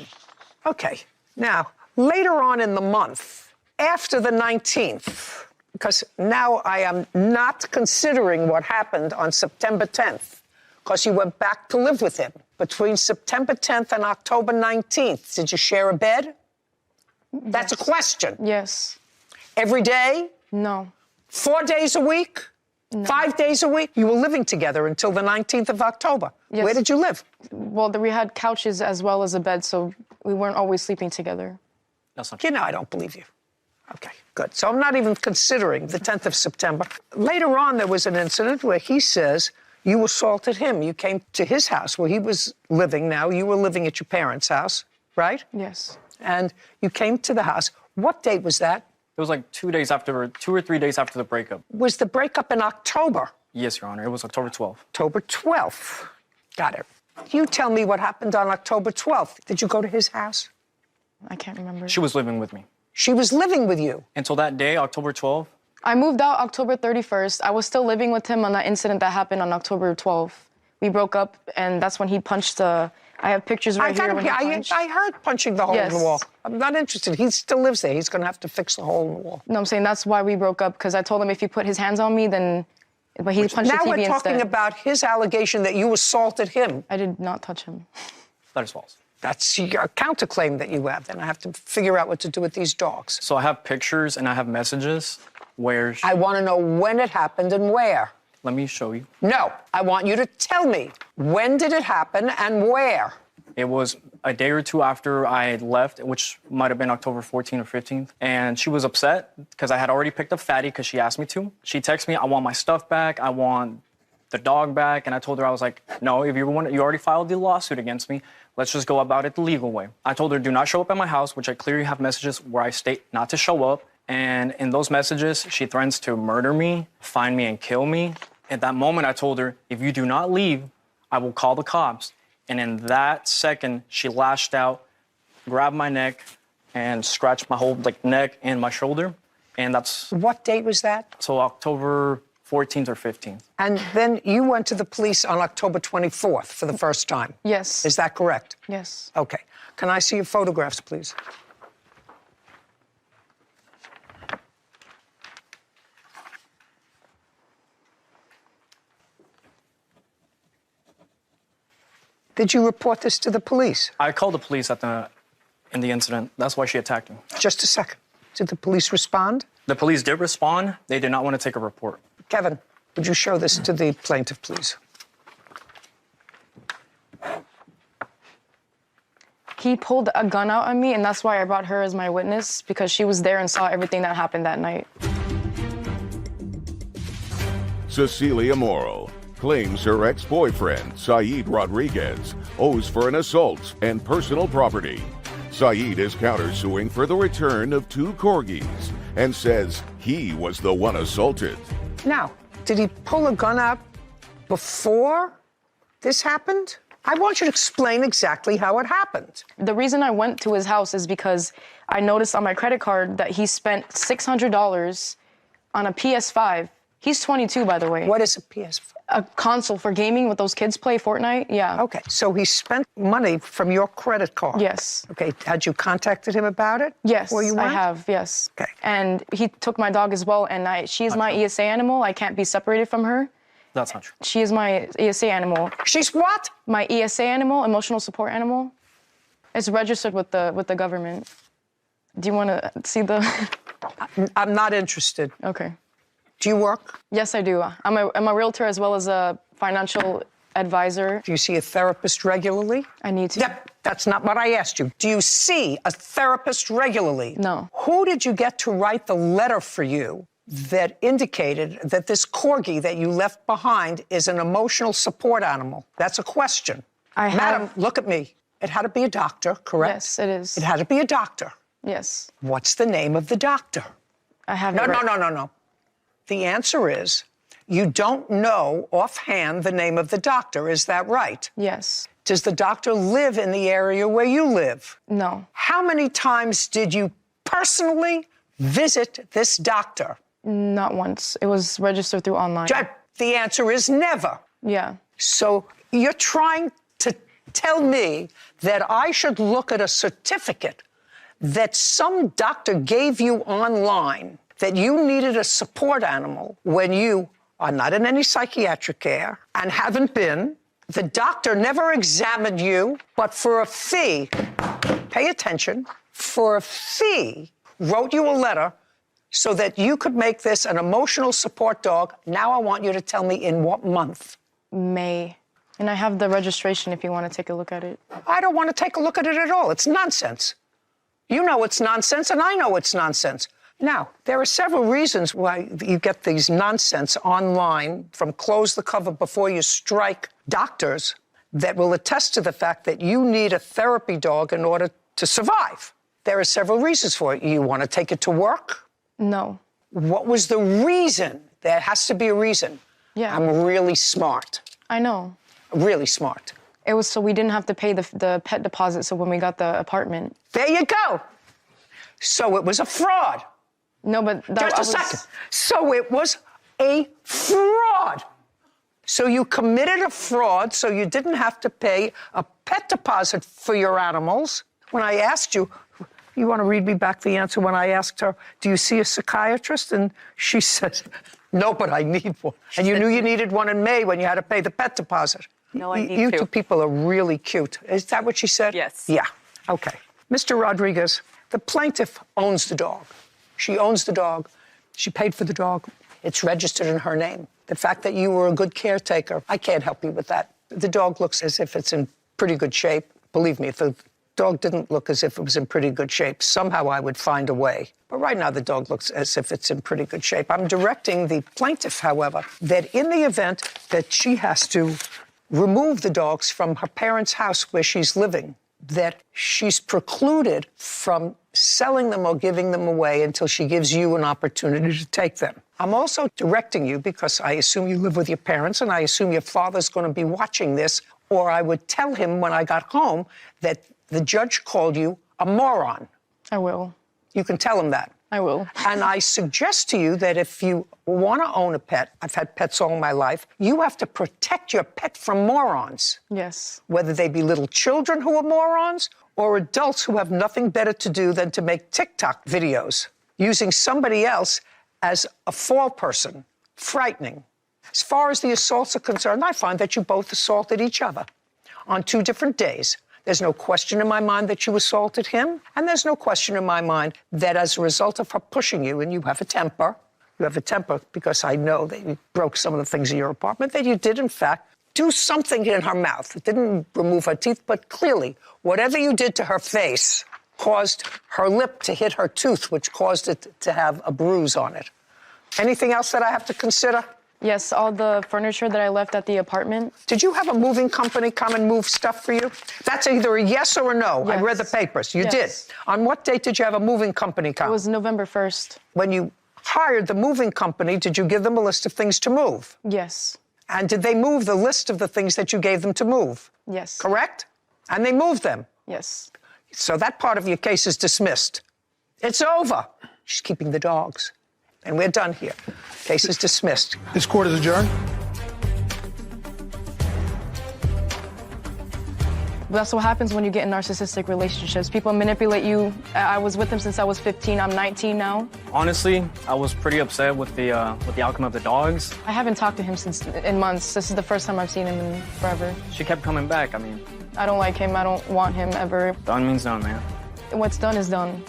Okay, now, later on in the month, after the 19th, because now I am not considering what happened on September 10th, because you went back to live with him. Between September 10th and October 19th, did you share a bed? That's a question. Yes. Every day? No. 4 days a week? No. 5 days a week? You were living together until the 19th of October. Yes. Where did you live? Well, we had couches as well as a bed, so we weren't always sleeping together. That's not true. You know, I don't believe you. Okay, good. So I'm not even considering the 10th of September. Later on, there was an incident where he says you assaulted him. You came to his house where he was living now. You were living at your parents' house, right? Yes. And you came to the house. What date was that? It was like 2 or 3 days after the breakup. Was the breakup in October? Yes, Your Honor. It was October 12th. October 12th. Got it. You tell me what happened on October 12th. Did you go to his house? I can't remember. She was living with me. She was living with you? Until that day, October 12th. I moved out October 31st. I was still living with him on that incident that happened on October 12th. We broke up, and that's when he punched the... I have pictures right here when he punched. I heard punching the hole in the wall. I'm not interested. He still lives there. He's going to have to fix the hole in the wall. No, I'm saying that's why we broke up, because I told him if he put his hands on me, then... But he punched the TV instead. Now we're talking instead. about his allegation that you assaulted him. I did not touch him. That is false. That's your counterclaim that you have. Then I have to figure out what to do with these dogs. So I have pictures and I have messages where... I want to know when it happened and where. Let me show you. No, I want you to tell me. When did it happen and where? It was a day or two after I had left, which might have been October 14th or 15th. And she was upset because I had already picked up Fatty because she asked me to. She texted me, I want my stuff back. I want the dog back. And I told her, I was like, no, if you already filed the lawsuit against me, let's just go about it the legal way. I told her, do not show up at my house, which I clearly have messages where I state not to show up. And in those messages, she threatens to murder me, find me, and kill me. At that moment, I told her, if you do not leave, I will call the cops. And in that second, she lashed out, grabbed my neck, and scratched my whole neck and my shoulder. And that's... What date was that? So October 14th or 15th. And then you went to the police on October 24th for the first time. Yes. Is that correct? Yes. Okay. Can I see your photographs, please? Did you report this to the police? I called the police in the incident. That's why she attacked me. Just a second. Did the police respond? The police did respond. They did not want to take a report. Kevin, would you show this to the plaintiff, please? He pulled a gun out on me, and that's why I brought her as my witness, because she was there and saw everything that happened that night. Cecilia Morrow claims her ex-boyfriend, Saeed Rodriguez, owes for an assault and personal property. Saeed is countersuing for the return of 2 corgis and says he was the one assaulted. Now, did he pull a gun out before this happened? I want you to explain exactly how it happened. The reason I went to his house is because I noticed on my credit card that he spent $600 on a PS5. He's 22, by the way. What is a PS5? A console for gaming with those kids play Fortnite, yeah. Okay, so he spent money from your credit card? Yes. Okay, had you contacted him about it? Yes, Before you I went? have, yes. Okay. And he took my dog as well, and she is my ESA animal. I can't be separated from her. That's not true. She is my ESA animal. She's what? My ESA animal, emotional support animal. It's registered with the government. Do you want to see the... I'm not interested. Okay. Do you work? Yes, I do. I'm a realtor as well as a financial advisor. Do you see a therapist regularly? I need to. Yep, that's not what I asked you. Do you see a therapist regularly? No. Who did you get to write the letter for you that indicated that this corgi that you left behind is an emotional support animal? That's a question. Madam, look at me. It had to be a doctor, correct? Yes, it is. It had to be a doctor. Yes. What's the name of the doctor? I have No. The answer is, You don't know offhand the name of the doctor, is that right? Yes. Does the doctor live in the area where you live? No. How many times did you personally visit this doctor? Not once. It was registered through online. The answer is never. Yeah. So you're trying to tell me that I should look at a certificate that some doctor gave you online that you needed a support animal when you are not in any psychiatric care and haven't been. The doctor never examined you, but for a fee, pay attention, for a fee, wrote you a letter so that you could make this an emotional support dog. Now I want you to tell me in what month? May. And I have the registration if you want to take a look at it. I don't want to take a look at it at all. It's nonsense. You know it's nonsense, and I know it's nonsense. Now, there are several reasons why you get these nonsense online from close the cover before you strike doctors that will attest to the fact that you need a therapy dog in order to survive. There are several reasons for it. You want to take it to work? No. What was the reason? There has to be a reason. Yeah. I'm really smart. I know. Really smart. It was so we didn't have to pay the pet deposit, so when we got the apartment. There you go. So it was a fraud. No, but Just a second. So it was a fraud. So you committed a fraud, so you didn't have to pay a pet deposit for your animals. When I asked you, you want to read me back the answer when I asked her, do you see a psychiatrist? And she said, no, but I need one. And you knew you needed one in May when you had to pay the pet deposit. No, I need You two. two people are really cute. Is that what she said? Yes. Yeah. Okay. Mr. Rodriguez, the plaintiff owns the dog. She owns the dog. She paid for the dog. It's registered in her name. The fact that you were a good caretaker, I can't help you with that. The dog looks as if it's in pretty good shape. Believe me, if the dog didn't look as if it was in pretty good shape, somehow I would find a way. But right now, the dog looks as if it's in pretty good shape. I'm directing the plaintiff, however, that in the event that she has to remove the dogs from her parents' house where she's living, that she's precluded from selling them or giving them away until she gives you an opportunity to take them. I'm also directing you, because I assume you live with your parents and I assume your father's going to be watching this, or I would tell him when I got home that the judge called you a moron. I will. You can tell him that. I will. And I suggest to you that if you want to own a pet, I've had pets all my life, you have to protect your pet from morons. Yes. Whether they be little children who are morons or adults who have nothing better to do than to make TikTok videos using somebody else as a fall person. Frightening. As far as the assaults are concerned, I find that you both assaulted each other on 2 different days. There's no question in my mind that you assaulted him, and there's no question in my mind that as a result of her pushing you, and you have a temper because I know that you broke some of the things in your apartment, that you did, in fact, do something in her mouth. It didn't remove her teeth, but clearly, whatever you did to her face caused her lip to hit her tooth, which caused it to have a bruise on it. Anything else that I have to consider? Yes, all the furniture that I left at the apartment. Did you have a moving company come and move stuff for you? That's either a yes or a no. Yes. I read the papers. You Yes. did. On what date did you have a moving company come? It was November 1st. When you hired the moving company, did you give them a list of things to move? Yes. And did they move the list of the things that you gave them to move? Yes. Correct? And they moved them. Yes. So that part of your case is dismissed. It's over. She's keeping the dogs. And we're done here. Case is dismissed. This court is adjourned. That's what happens when you get in narcissistic relationships. People manipulate you. I was with him since I was 15. I'm 19 now. Honestly, I was pretty upset with the outcome of the dogs. I haven't talked to him in months. This is the first time I've seen him in forever. She kept coming back. I mean, I don't like him. I don't want him ever. done means done, man. What's done is done.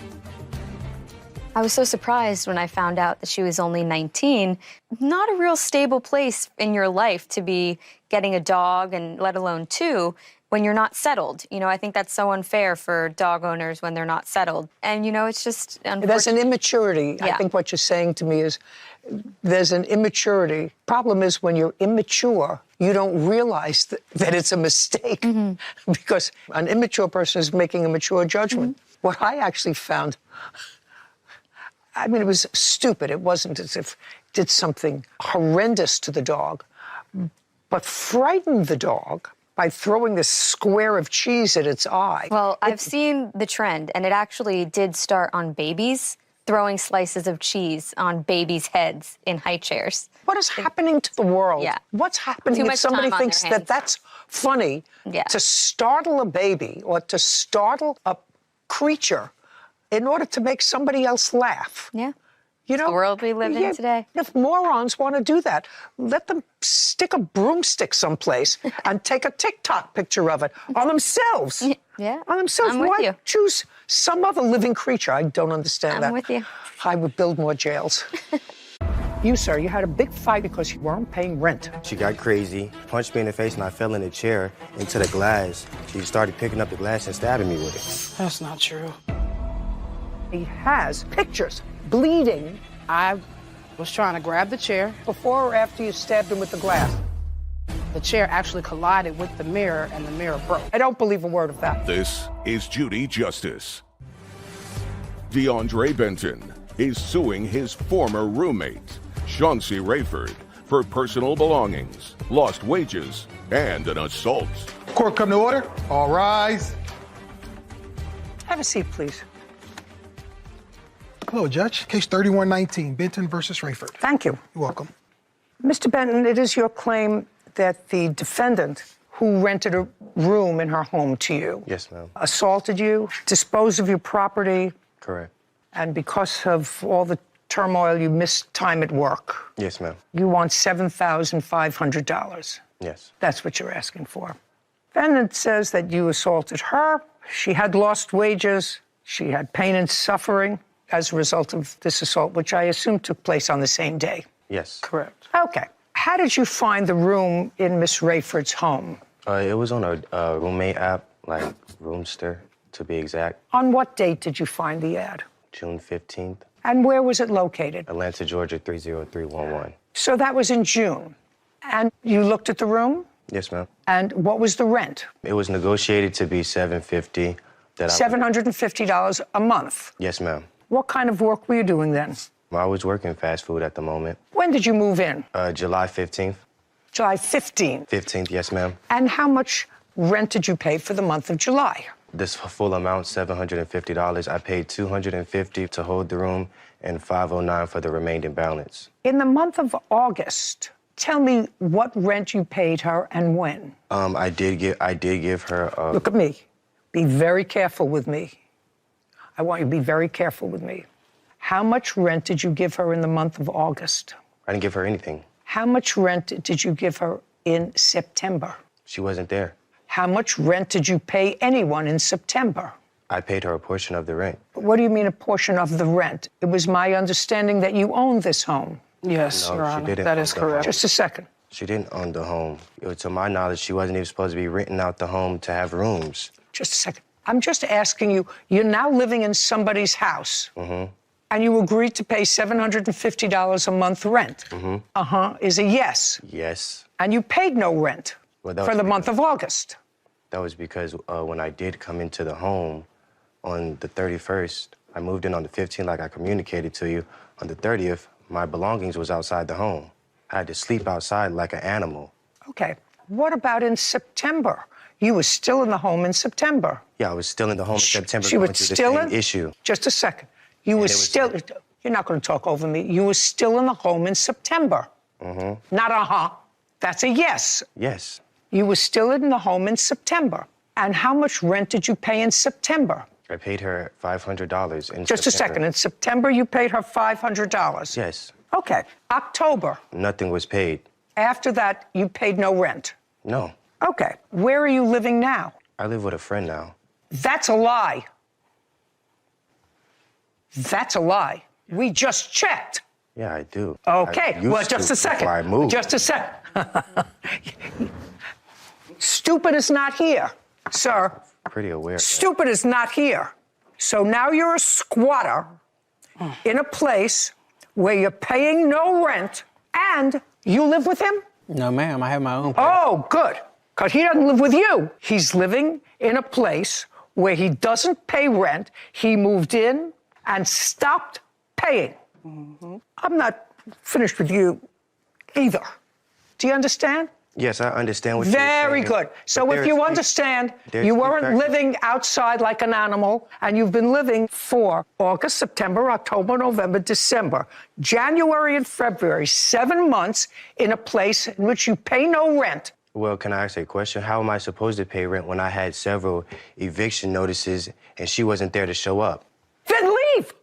I was so surprised when I found out that she was only 19. Not a real stable place in your life to be getting a dog, and let alone 2, when you're not settled. You know, I think that's so unfair for dog owners when they're not settled. And, you know, it's just unfortunate. There's an immaturity. Yeah. I think what you're saying to me is there's an immaturity. Problem is when you're immature, you don't realize that it's a mistake because an immature person is making a mature judgment. What I actually found, I mean, it was stupid. It wasn't as if did something horrendous to the dog, but frightened the dog by throwing this square of cheese at its eye. Well, I've seen the trend, and it actually did start on babies, throwing slices of cheese on babies' heads in high chairs. What is happening to the world? Yeah. What's happening Too if much somebody time on thinks their that hands. that's funny to startle a baby or to startle a creature in order to make somebody else laugh? Yeah. You know, the world we live in today. If morons want to do that, let them stick a broomstick someplace and take a TikTok picture of it on themselves. Yeah. On themselves. I'm with Why you. choose some other living creature? I don't understand that. I'm with you. I would build more jails. You, sir, you had a big fight because you weren't paying rent. She got crazy, punched me in the face, and I fell in the chair into the glass. She started picking up the glass and stabbing me with it. That's not true. He has pictures, bleeding. I was trying to grab the chair. Before or after you stabbed him with the glass? The chair actually collided with the mirror, and the mirror broke. I don't believe a word of that. This is Judy Justice. DeAndre Benton is suing his former roommate, Chauncey Rayford, for personal belongings, lost wages, and an assault. Court come to order. All rise. Have a seat, please. Hello, Judge. Case 3119, Benton versus Rayford. Thank you. You're welcome. Mr. Benton, it is your claim that the defendant who rented a room in her home to you Yes, ma'am. assaulted you, disposed of your property, Correct. and because of all the turmoil, you missed time at work. Yes, ma'am. You want $7,500. Yes. That's what you're asking for. Defendant says that you assaulted her. She had lost wages. She had pain and suffering as a result of this assault, which I assume took place on the same day. Yes. Correct. Okay. How did you find the room in Miss Rayford's home? It was on a roommate app, like Roomster, to be exact. On what date did you find the ad? June 15th, And where was it located? Atlanta, Georgia, 30311. So that was in June. And you looked at the room? Yes, ma'am. And what was the rent? It was negotiated to be $750. $750 a month. Yes, ma'am. What kind of work were you doing then? I was working fast food at the moment. When did you move in? July 15th. July 15th. 15th, yes, ma'am. And how much rent did you pay for the month of July? This full amount, $750. I paid $250 to hold the room and $509 for the remaining balance. In the month of August, tell me what rent you paid her and when. I did give her. Look at me. Be very careful with me. I want you to be very careful with me. How much rent did you give her in the month of August? I didn't give her anything. How much rent did you give her in September? She wasn't there. How much rent did you pay anyone in September? I paid her a portion of the rent. What do you mean a portion of the rent? It was my understanding that you owned this home. Yes, No, Your she Honor. didn't That own is the correct. Just a second. She didn't own the home. To my knowledge, she wasn't even supposed to be renting out the home to have rooms. Just a second. I'm just asking you, you're now living in somebody's house. And you agreed to pay $750 a month rent. Is a yes. Yes. And you paid no rent Well, that for was the month of August. That was because when I did come into the home on the 31st, I moved in on the 15th like I communicated to you. On the 30th, my belongings was outside the home. I had to sleep outside like an animal. Okay. What about in September? You were still in the home in September. Yeah, I was still in the home in September She going was through the still same in? issue. Just a second. You were it was- still, you're not going to talk over me. You were still in the home in September. Not That's a yes. Yes. You were still in the home in September. And how much rent did you pay in September? I paid her $500 in Just a second. In September, you paid her $500. Yes. Okay. October. Nothing was paid. After that, you paid no rent. No. Okay. Where are you living now? I live with a friend now. That's a lie. That's a lie. We just checked. Yeah, I do. Okay. I used Well, just to a second. before I moved. Just a second. Stupid is not here, sir. Pretty aware. of that. Stupid is not here. So now you're a squatter in a place where you're paying no rent and you live with him? No, ma'am. I have my own place. Oh, good. Because he doesn't live with you. He's living in a place where he doesn't pay rent. He moved in and stopped paying. I'm not finished with you either. Do you understand? Yes, I understand what you're saying. Very good. So But if you there's- understand, there's you two weren't factors. living outside like an animal, and you've been living for August, September, October, November, December, January, and February, 7 months in a place in which you pay no rent. Well, can I ask a question? How am I supposed to pay rent when I had several eviction notices and she wasn't there to show up? Then leave.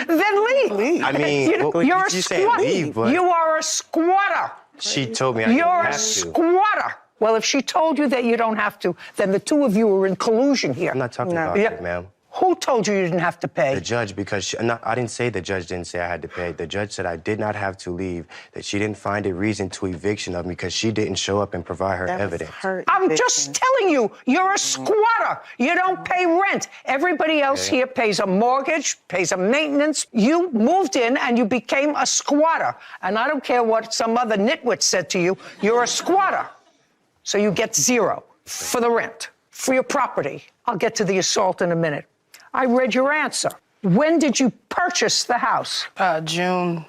Then leave. I mean, you're a you said squatter. leave, but You are a squatter. she told me I You're didn't a have to. squatter. Well, if she told you that you don't have to, then the two of you are in collusion here. I'm not talking about Yeah. it, ma'am. Who told you you didn't have to pay? The judge, because I didn't say the judge didn't say I had to pay. The judge said I did not have to leave, that she didn't find a reason to eviction of me because she didn't show up and provide her evidence. I'm just telling you, you're a squatter. You don't pay rent. Everybody else here pays a mortgage, pays a maintenance. You moved in and you became a squatter. And I don't care what some other nitwit said to you, you're a squatter. So you get zero for the rent, for your property. I'll get to the assault in a minute. I read your answer. When did you purchase the house? June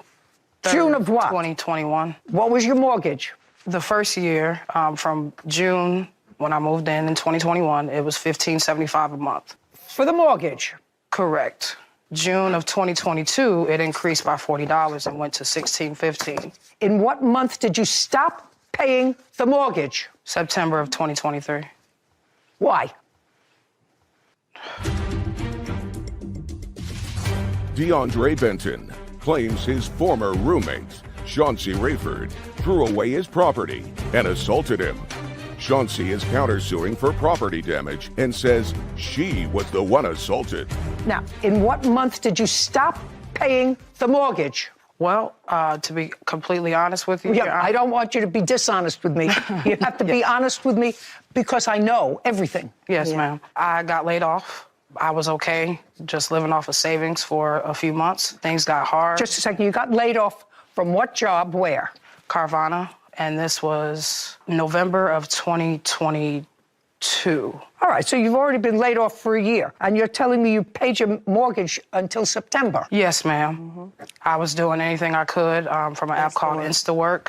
3rd, June of what? 2021. What was your mortgage? The first year, from June when I moved in 2021, it was $1,575 a month. For the mortgage? Correct. June of 2022, it increased by $40 and went to $1,615. In what month did you stop paying the mortgage? September of 2023. Why? DeAndre Benton claims his former roommate, Chauncey Rayford, threw away his property and assaulted him. Chauncey is countersuing for property damage and says she was the one assaulted. Now, in what month did you stop paying the mortgage? Well, to be completely honest with you, Yeah, I don't want you to be dishonest with me. You have to be honest with me because I know everything. Yes, ma'am. I got laid off. I was okay, just living off of savings for a few months. Things got hard. Just a second, you got laid off from what job, where? Carvana, and this was November of 2022. All right, so you've already been laid off for a year, and you're telling me you paid your mortgage until September? Yes, ma'am. I was doing anything I could from an app called InstaWork.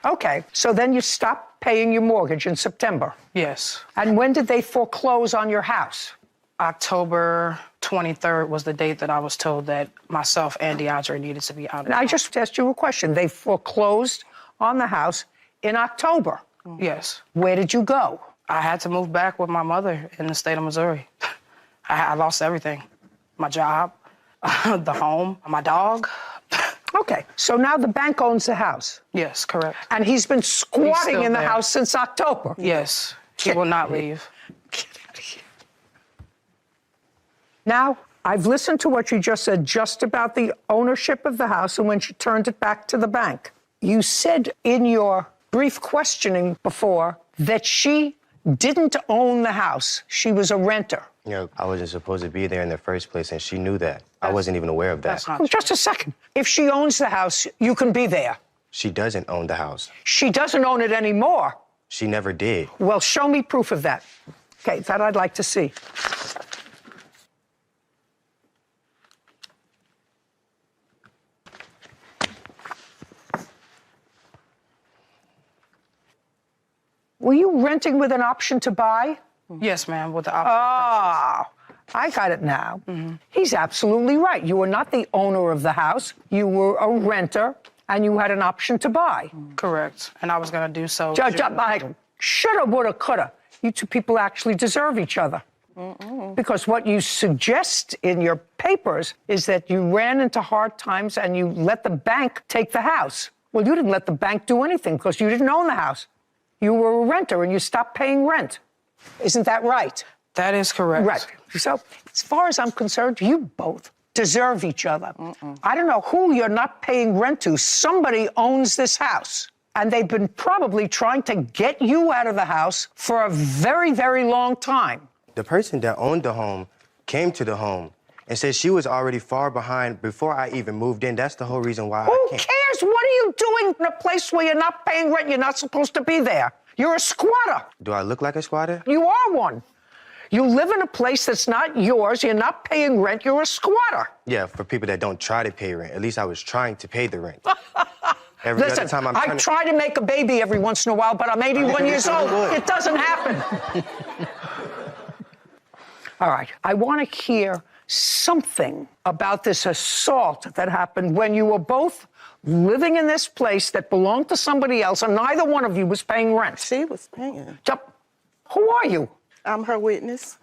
Okay, so then you stopped paying your mortgage in September? Yes. And when did they foreclose on your house? October 23rd was the date that I was told that myself and DeAndre needed to be out of And I just asked you a question. They foreclosed on the house in October. Yes. Where did you go? I had to move back with my mother in the state of Missouri. I lost everything. My job, the home, my dog. Okay, so now the bank owns the house. Yes, correct. And he's been squatting still in the there. house since October. Yes, he will not leave. Get out of here. Now, I've listened to what you just said just about the ownership of the house and when she turned it back to the bank. You said in your brief questioning before that she didn't own the house. She was a renter. You know, I wasn't supposed to be there in the first place, and she knew that. I wasn't even aware of that. That's not Oh, just a second. If she owns the house, you can be there. She doesn't own the house. She doesn't own it anymore. She never did. Well, show me proof of that. Okay, that I'd like to see. Were you renting with an option to buy? Yes, ma'am, with the option. Oh, I got it now. He's absolutely right. You were not the owner of the house. You were a renter, and you had an option to buy. Correct. And I was going to do so. Judge, I shoulda, woulda, coulda. You two people actually deserve each other. Because what you suggest in your papers is that you ran into hard times and you let the bank take the house. Well, you didn't let the bank do anything because you didn't own the house. You were a renter and you stopped paying rent. Isn't that right? That is correct. Right. So, as far as I'm concerned, you both deserve each other. I don't know who you're not paying rent to. Somebody owns this house. And they've been probably trying to get you out of the house for a very, very long time. The person that owned the home came to the home and said she was already far behind before I even moved in. That's the whole reason why Who I came. cares? What are you doing in a place where you're not paying rent? You're not supposed to be there. You're a squatter. Do I look like a squatter? You are one. You live in a place that's not yours. You're not paying rent. You're a squatter. Yeah, for people that don't try to pay rent. At least I was trying to pay the rent. Every Listen, other time I try to make a baby every once in a while, but I'm 81 years old. It doesn't happen. All right, I want to hear something about this assault that happened when you were both living in this place that belonged to somebody else, and neither one of you was paying rent. She was paying. Who are you? I'm her witness.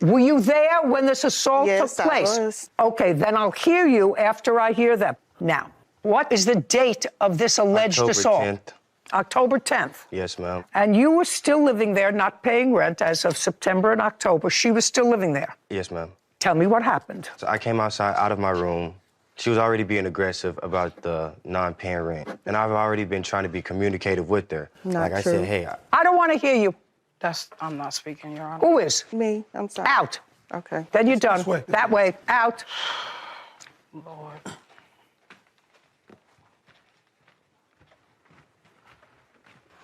Were you there when this assault Yes, took place? I was. Okay, then I'll hear you after I hear them. Now, what is the date of this alleged October assault? 10th. October 10th. Yes, ma'am. And you were still living there, not paying rent as of September and October. She was still living there. Yes, ma'am. Tell me what happened. So I came outside out of my room. She was already being aggressive about the non-paying rent. And I've already been trying to be communicative with her. Not I true. said, hey. I don't want to hear you. I'm not speaking, Your Honor. Who is? Me. I'm sorry. Out. Okay. Then you're done. This way. That way. Out. Lord.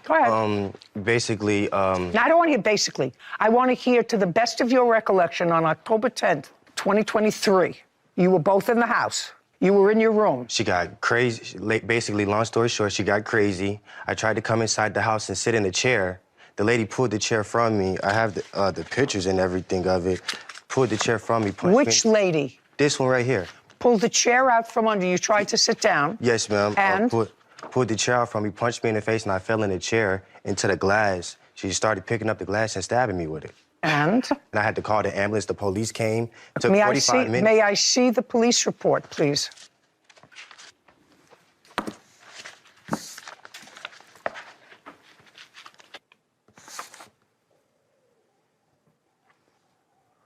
Go ahead. Basically, Now, I don't want to hear basically. I want to hear, to the best of your recollection, on October 10th, 2023, you were both in the house. You were in your room. she got crazy. Basically, long story short, she got crazy. I tried to come inside the house and sit in a chair. The lady pulled the chair from me. I have the pictures and everything of it. Pulled the chair from me. Punched Which me. lady? This one right here. Pulled the chair out from under you, tried to sit down. Yes, ma'am. And? Pulled the chair out from me, punched me in the face, and I fell in the chair into the glass. She started picking up the glass and stabbing me with it. And? And I had to call the ambulance. The police came. It took 45 minutes. May I see the police report, please?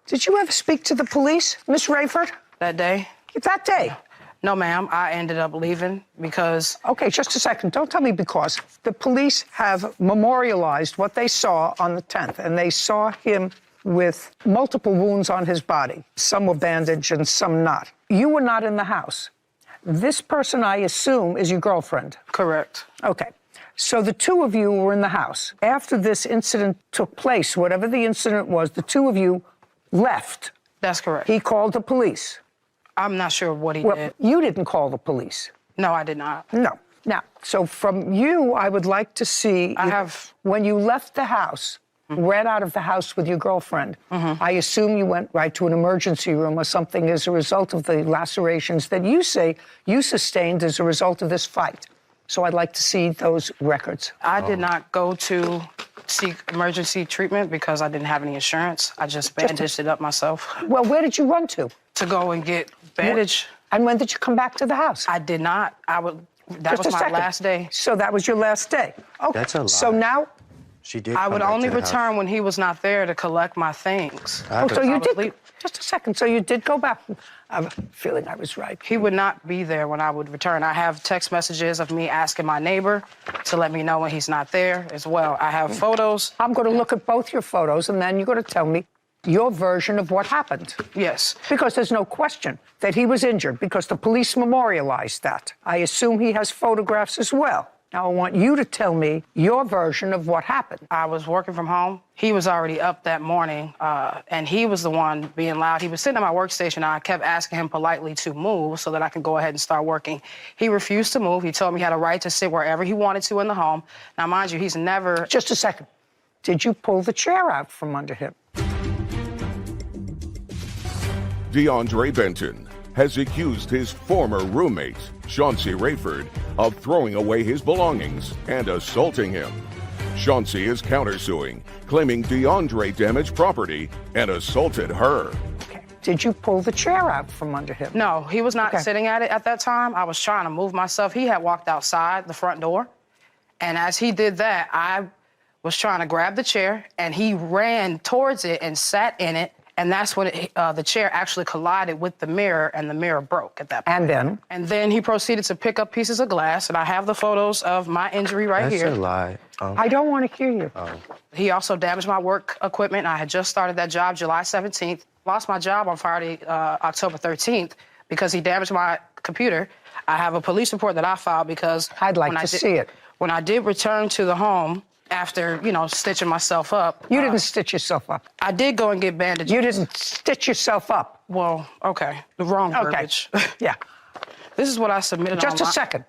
Did you ever speak to the police, Miss Rayford? That day? That day? No, ma'am. I ended up leaving because... Okay, just a second. Don't tell me because. The police have memorialized what they saw on the 10th, and they saw him with multiple wounds on his body. Some were bandaged and some not. You were not in the house. This person, I assume, is your girlfriend. Correct. Okay. So the two of you were in the house. After this incident took place, whatever the incident was, the two of you left. That's correct. He called the police. I'm not sure what he did. You didn't call the police. No, I did not. No. Now, so from you, I would like to see... When you left the house, ran out of the house with your girlfriend, I assume you went right to an emergency room or something as a result of the lacerations that you say you sustained as a result of this fight. So I'd like to see those records. I did not go to seek emergency treatment because I didn't have any insurance. I just bandaged it up myself. Well, where did you run to? To go and get bandage. And when did you come back to the house? I did not. That was my last day. So that was your last day. Okay. That's a lie. So now... She did. I would come back only to the return house. when he was not there to collect my things. Oh, so you did... Just a second. So you did go back. I have a feeling I was right. He would not be there when I would return. I have text messages of me asking my neighbor to let me know when he's not there as well. I have photos. I'm going to look at both your photos, and then you're going to tell me your version of what happened. Yes. Because there's no question that he was injured, because the police memorialized that. I assume he has photographs as well. Now, I want you to tell me your version of what happened. I was working from home. He was already up that morning, and he was the one being loud. He was sitting at my workstation, and I kept asking him politely to move so that I could go ahead and start working. He refused to move. He told me he had a right to sit wherever he wanted to in the home. Now, mind you, he's never... Just a second. Did you pull the chair out from under him? DeAndre Benton has accused his former roommate, Chauncey Rayford, of throwing away his belongings and assaulting him. Chauncey is countersuing, claiming DeAndre damaged property and assaulted her. Okay. Did you pull the chair out from under him? No, he was not sitting at it at that time. I was trying to move myself. He had walked outside the front door, and as he did that, I was trying to grab the chair, and he ran towards it and sat in it. And that's when the chair actually collided with the mirror, and the mirror broke at that point. And then? And then he proceeded to pick up pieces of glass, and I have the photos of my injury right here. That's a lie. I don't want to hear you. He also damaged my work equipment. I had just started that job July 17th. Lost my job on Friday, October 13th, because he damaged my computer. I have a police report that I filed because... I'd like to see it. When I did return to the home, after, you know, stitching myself up. You didn't stitch yourself up. I did go and get bandages. You didn't stitch yourself up. Well, okay. The wrong verbiage. Yeah. This is what I submitted Just a online. second.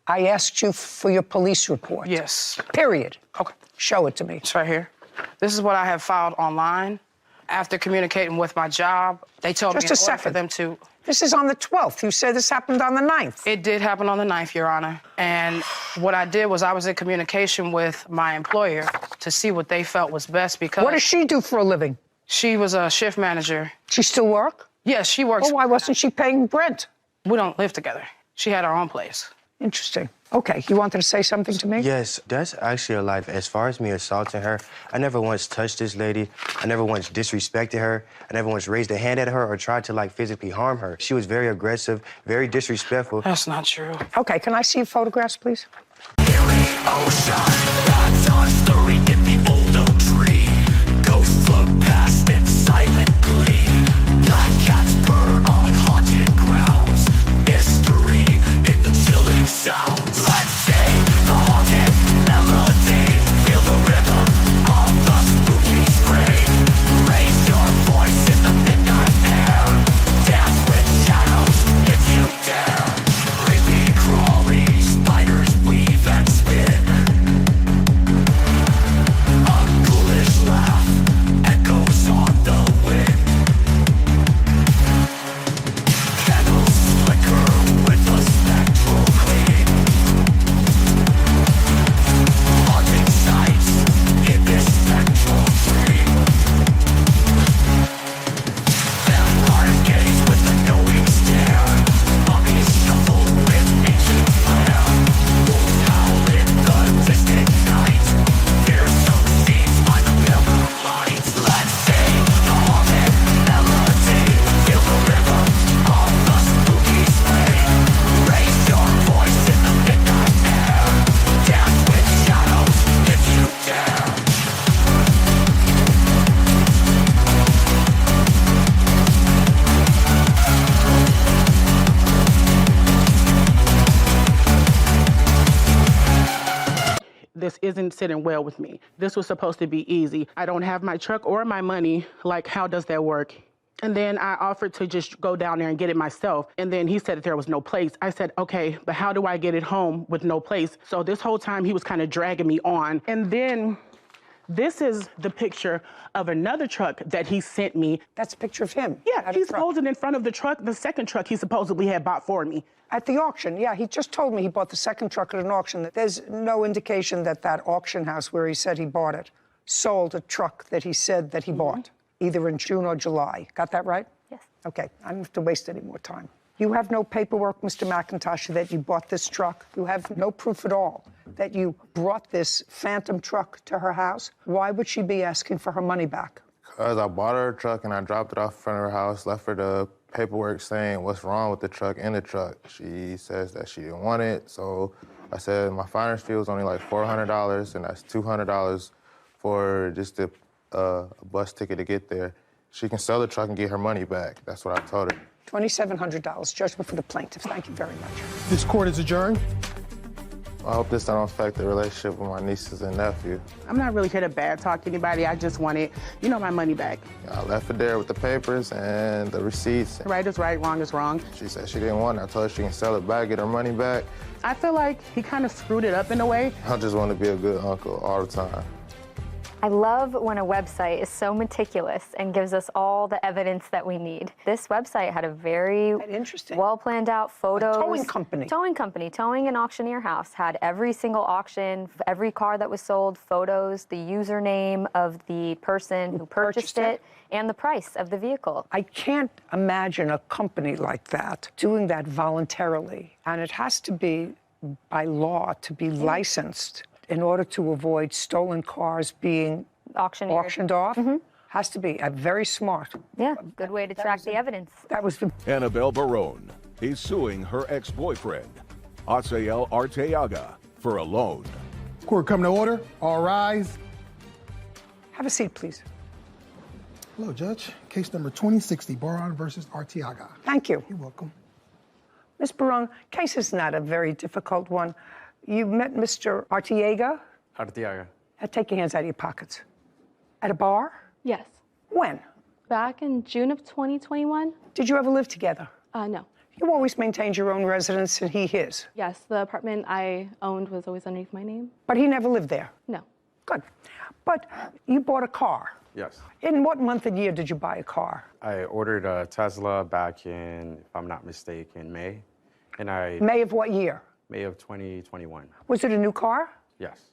I asked you for your police report. Yes. Period. Okay. Show it to me. It's right here. This is what I have filed online. After communicating with my job, they told me Just a in order for second. them to... This is on the 12th. You said this happened on the 9th. It did happen on the 9th, Your Honor. And what I did was I was in communication with my employer to see what they felt was best because... What does she do for a living? She was a shift manager. She still work? Yes, she works. Well, why wasn't she paying rent? We don't live together. She had her own place. Interesting. Okay, you wanted to say something to me? Yes, that's actually a lie. As far as me assaulting her, I never once touched this lady. I never once disrespected her. I never once raised a hand at her or tried to, like, physically harm her. She was very aggressive, very disrespectful. That's not true. Okay, can I see your photographs, please? This isn't sitting well with me. This was supposed to be easy. I don't have my truck or my money. Like, how does that work? And then I offered to just go down there and get it myself. And then he said that there was no place. I said, okay, but how do I get it home with no place? So this whole time he was kind of dragging me on. And then this is the picture of another truck that he sent me. That's a picture of him. Yeah, he's posing in front of the truck, the second truck he supposedly had bought for me. At the auction, yeah. He just told me he bought the second truck at an auction. There's no indication that that auction house where he said he bought it sold a truck that he said that he bought, either in June or July. Got that right? Yes. Okay, I don't have to waste any more time. You have no paperwork, Mr. McIntosh, that you bought this truck. You have no proof at all that you brought this phantom truck to her house. Why would she be asking for her money back? Because I bought her a truck and I dropped it off in front of her house, left her the paperwork saying what's wrong with the truck in the truck. She says that she didn't want it, so I said my finder's fee was only like $400, and that's $200 for just a bus ticket to get there. She can sell the truck and get her money back. That's what I told her. $2,700, judgment for the plaintiff. Thank you very much. This court is adjourned. I hope this don't affect the relationship with my nieces and nephew. I'm not really here to bad talk anybody. I just wanted, my money back. I left it there with the papers and the receipts. Right is right, wrong is wrong. She said she didn't want it. I told her she can sell it back, get her money back. I feel like he kind of screwed it up in a way. I just want to be a good uncle all the time. I love when a website is so meticulous and gives us all the evidence that we need. This website had a very well planned out photos. A towing company. Towing and auctioneer house had every single auction, every car that was sold, photos, the username of the person who purchased it, and the price of the vehicle. I can't imagine a company like that doing that voluntarily. And it has to be by law to be licensed in order to avoid stolen cars being auctioned off. Has to be very smart. Yeah, good way to track the evidence. That was the... Annabelle Barone is suing her ex-boyfriend, Asael Arteaga, for a loan. Court come to order. All rise. Have a seat, please. Hello, Judge. Case number 2060, Baron versus Arteaga. Thank you. You're welcome. Ms. Barone, case is not a very difficult one. You met Mr. Arteaga? Arteaga. Take your hands out of your pockets. At a bar? Yes. When? Back in June of 2021. Did you ever live together? No. You always maintained your own residence and he his? Yes, the apartment I owned was always underneath my name. But he never lived there? No. Good. But you bought a car. Yes. In what month and year did you buy a car? I ordered a Tesla back in, if I'm not mistaken, May. And May of what year? May of 2021. Was it a new car? Yes.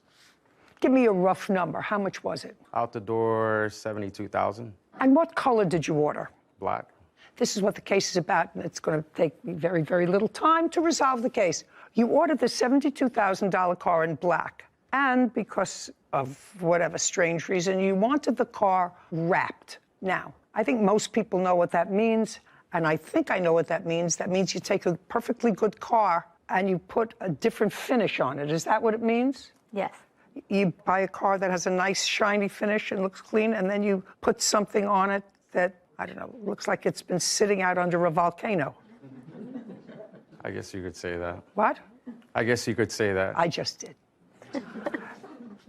Give me a rough number. How much was it? Out the door, 72,000. And what color did you order? Black. This is what the case is about, and it's going to take me very, very little time to resolve the case. You ordered the $72,000 car in black, and because of whatever strange reason, you wanted the car wrapped. Now, I think most people know what that means, and I think I know what that means. That means you take a perfectly good car and you put a different finish on it. Is that what it means? Yes. You buy a car that has a nice shiny finish and looks clean, and then you put something on it that, I don't know, looks like it's been sitting out under a volcano. I guess you could say that. What? I guess you could say that. I just did.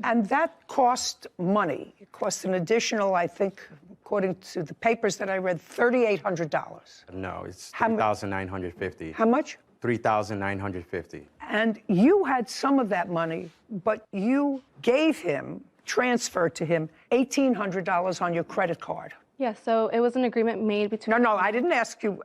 And that cost money. It cost an additional, I think, according to the papers that I read, $3,800. No, it's $3,950. How much? $3,950. And you had some of that money, but you gave him, transferred to him, $1,800 on your credit card. Yeah, so it was an agreement made between... No, I didn't ask you.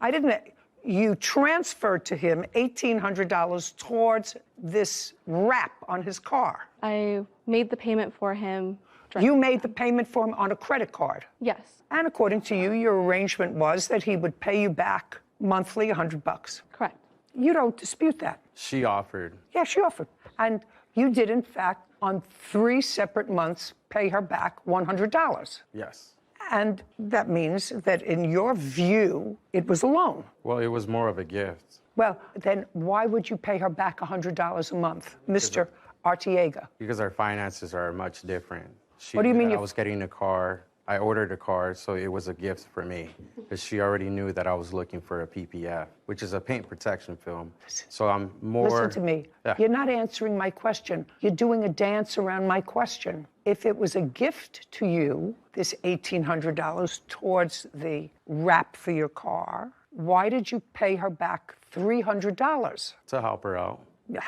I didn't. You transferred to him $1,800 towards this wrap on his car. I made the payment for him. You made the payment for him on a credit card? Yes. And according to you, your arrangement was that he would pay you back monthly $100. Correct. You don't dispute that. She offered. Yeah, she offered. And you did, in fact, on 3 separate months, pay her back $100. Yes. And that means that in your view, it was a loan. Well, it was more of a gift. Well, then why would you pay her back $100 a month, Mr. Artiega? Because our finances are much different. She What do you knew mean that you- I was getting a car. I ordered a car, so it was a gift for me. Because she already knew that I was looking for a PPF, which is a paint protection film. So I'm more... Listen to me. Yeah. You're not answering my question. You're doing a dance around my question. If it was a gift to you, this $1,800 towards the wrap for your car, why did you pay her back $300? To help her out. Yeah.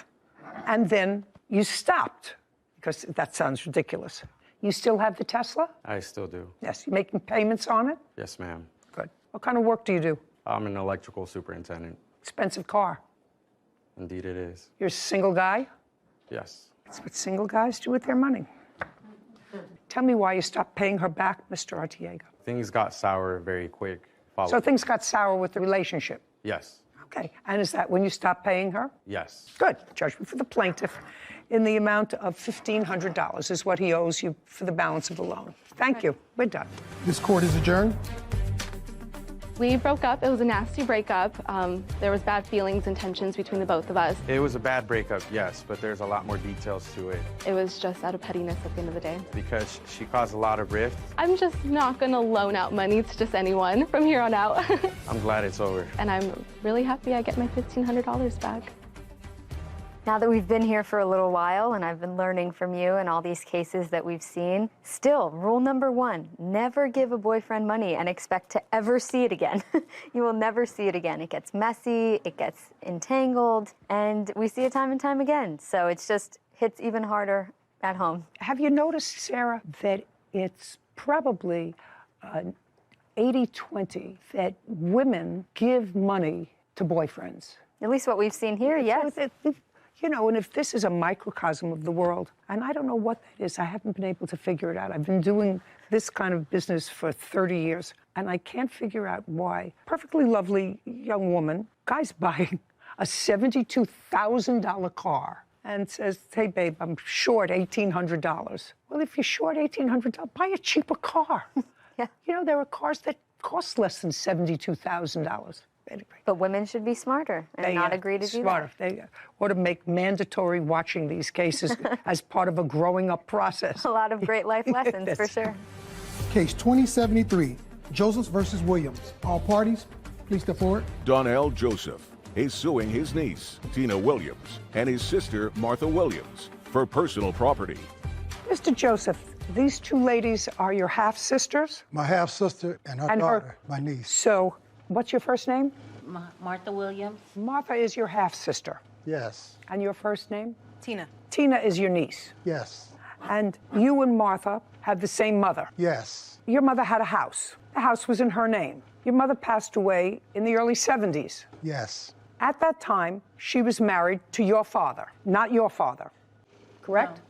And then you stopped, because that sounds ridiculous. You still have the Tesla? I still do. Yes. You making payments on it? Yes, ma'am. Good. What kind of work do you do? I'm an electrical superintendent. Expensive car. Indeed it is. You're a single guy? Yes. That's what single guys do with their money. Tell me why you stopped paying her back, Mr. Artiega. Things got sour very quick. So things got sour with the relationship? Yes. Okay. And is that when you stopped paying her? Yes. Good. Judgment for the plaintiff in the amount of $1,500 is what he owes you for the balance of the loan. Thank you. We're done. This court is adjourned. We broke up. It was a nasty breakup. There was bad feelings and tensions between the both of us. It was a bad breakup, yes, but there's a lot more details to it. It was just out of pettiness at the end of the day. Because she caused a lot of rift. I'm just not going to loan out money to just anyone from here on out. I'm glad it's over. And I'm really happy I get my $1,500 back. Now that we've been here for a little while and I've been learning from you and all these cases that we've seen, still, rule number 1, never give a boyfriend money and expect to ever see it again. You will never see it again. It gets messy, it gets entangled, and we see it time and time again. So it's just hits even harder at home. Have you noticed, Sarah, that it's probably 80-20 that women give money to boyfriends? At least what we've seen here, yes. You know, and if this is a microcosm of the world, and I don't know what that is, I haven't been able to figure it out. I've been doing this kind of business for 30 years, and I can't figure out why. Perfectly lovely young woman, guy's buying a $72,000 car and says, hey, babe, I'm short $1,800. Well, if you're short $1,800, buy a cheaper car. Yeah. You know, there are cars that cost less than $72,000. Anyway. But women should be smarter and not agree to do smarter. that. They ought to make mandatory watching these cases as part of a growing up process. A lot of great life lessons, for sure. Case 2073, Joseph versus Williams. All parties, please step forward. Donnell Joseph is suing his niece, Tina Williams, and his sister, Martha Williams, for personal property. Mr. Joseph, these two ladies are your half-sisters? My half-sister and her daughter, my niece. So, what's your first name? Martha Williams. Martha is your half-sister. Yes. And your first name? Tina. Tina is your niece. Yes. And you and Martha have the same mother. Yes. Your mother had a house. The house was in her name. Your mother passed away in the early 70s. Yes. At that time, she was married to your father, not your father, correct? No.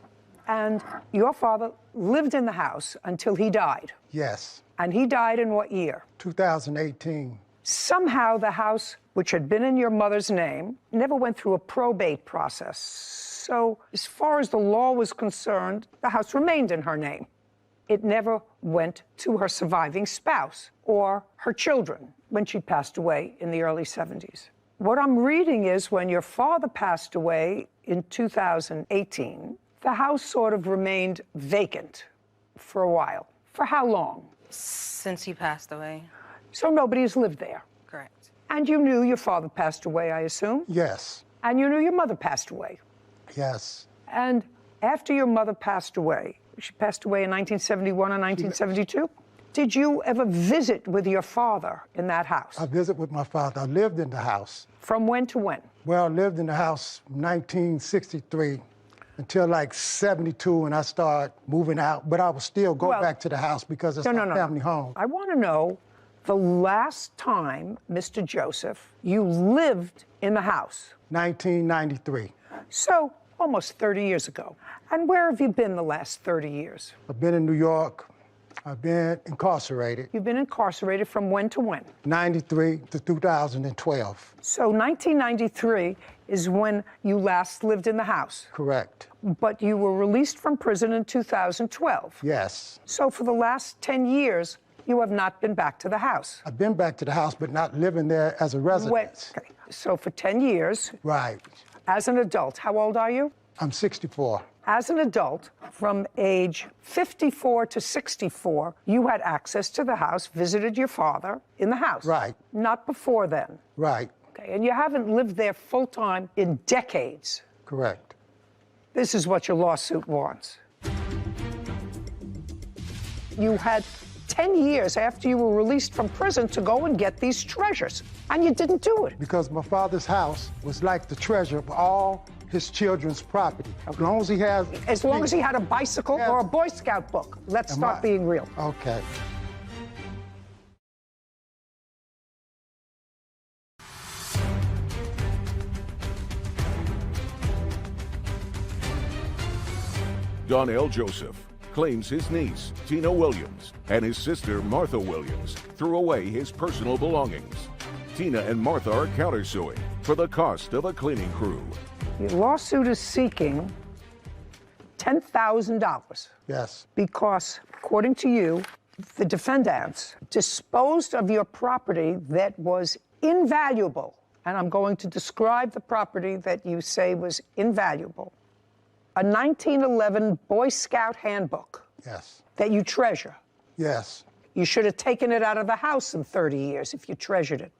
And your father lived in the house until he died. Yes. And he died in what year? 2018. Somehow the house, which had been in your mother's name, never went through a probate process. So as far as the law was concerned, the house remained in her name. It never went to her surviving spouse or her children when she passed away in the early 70s. What I'm reading is when your father passed away in 2018, the house sort of remained vacant for a while. For how long? Since he passed away. So nobody's lived there? Correct. And you knew your father passed away, I assume? Yes. And you knew your mother passed away? Yes. And after your mother passed away, she passed away in 1971 and 1972? Did you ever visit with your father in that house? I visited with my father. I lived in the house. From when to when? Well, I lived in the house 1963 until like 72, and I started moving out. But I would still go back to the house because it's my family home. I want to know the last time, Mr. Joseph, you lived in the house. 1993. So, almost 30 years ago. And where have you been the last 30 years? I've been in New York. I've been incarcerated. You've been incarcerated from when to when? 93 to 2012. So 1993 is when you last lived in the house? Correct. But you were released from prison in 2012? Yes. So for the last 10 years, you have not been back to the house? I've been back to the house, but not living there as a resident. Okay. So for 10 years. Right. As an adult, how old are you? I'm 64. As an adult, from age 54 to 64, you had access to the house, visited your father in the house. Right. Not before then. Right. Okay, and you haven't lived there full-time in decades. Correct. This is what your lawsuit wants. You had 10 years after you were released from prison to go and get these treasures, and you didn't do it. Because my father's house was like the treasure of all his children's property. As long as he has... As long as he had a bicycle or a Boy Scout book. Let's start being real. Okay. Donnell Joseph claims his niece, Tina Williams, and his sister, Martha Williams, threw away his personal belongings. Tina and Martha are countersuing for the cost of a cleaning crew. Your lawsuit is seeking $10,000. Yes. Because, according to you, the defendants disposed of your property that was invaluable. And I'm going to describe the property that you say was invaluable. A 1911 Boy Scout handbook. Yes. That you treasure. Yes. You should have taken it out of the house in 30 years if you treasured it.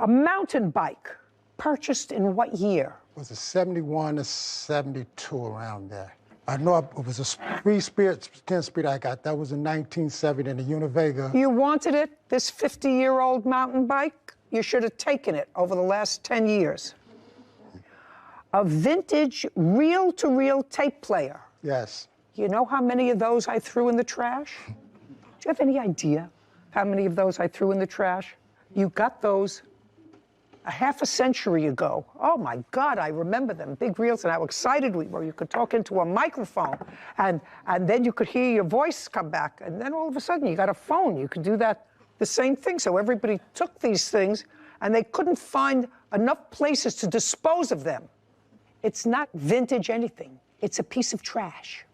A mountain bike, purchased in what year? Was it 71 to 72, around there? I know it was a 3-speed, 10-speed I got. That was in 1970 in the Univega. You wanted it, this 50-year-old mountain bike? You should have taken it over the last 10 years. A vintage reel-to-reel tape player. Yes. You know how many of those I threw in the trash? Do you have any idea how many of those I threw in the trash? You got those a half a century ago. Oh my God, I remember them, big reels, and how excited we were. You could talk into a microphone, and then you could hear your voice come back, and then all of a sudden you got a phone. You could do that, the same thing. So everybody took these things, and they couldn't find enough places to dispose of them. It's not vintage anything. It's a piece of trash.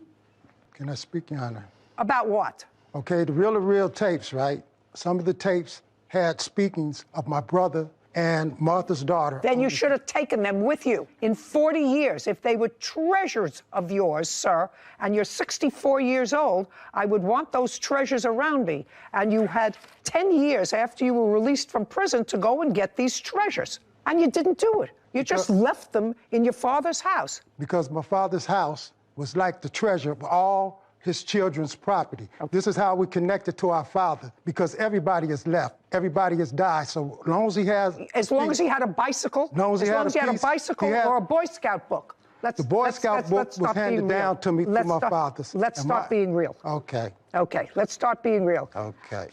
Can I speak, Your Honor? About what? Okay, the reel-to-reel tapes, right? Some of the tapes had speakings of my brother and Martha's daughter. Then you should have taken them with you. In 40 years, if they were treasures of yours, sir, and you're 64 years old, I would want those treasures around me. And you had 10 years after you were released from prison to go and get these treasures. And you didn't do it. You just left them in your father's house. Because my father's house was like the treasure of all his children's property. This is how we connected to our father, because everybody has left. Everybody has died. So as long as he has... As long as he had a bicycle? As long as he had a bicycle or a Boy Scout book? The Boy Scout book was handed down to me through my father's. Let's start being real. Okay. Okay, let's start being real. Okay.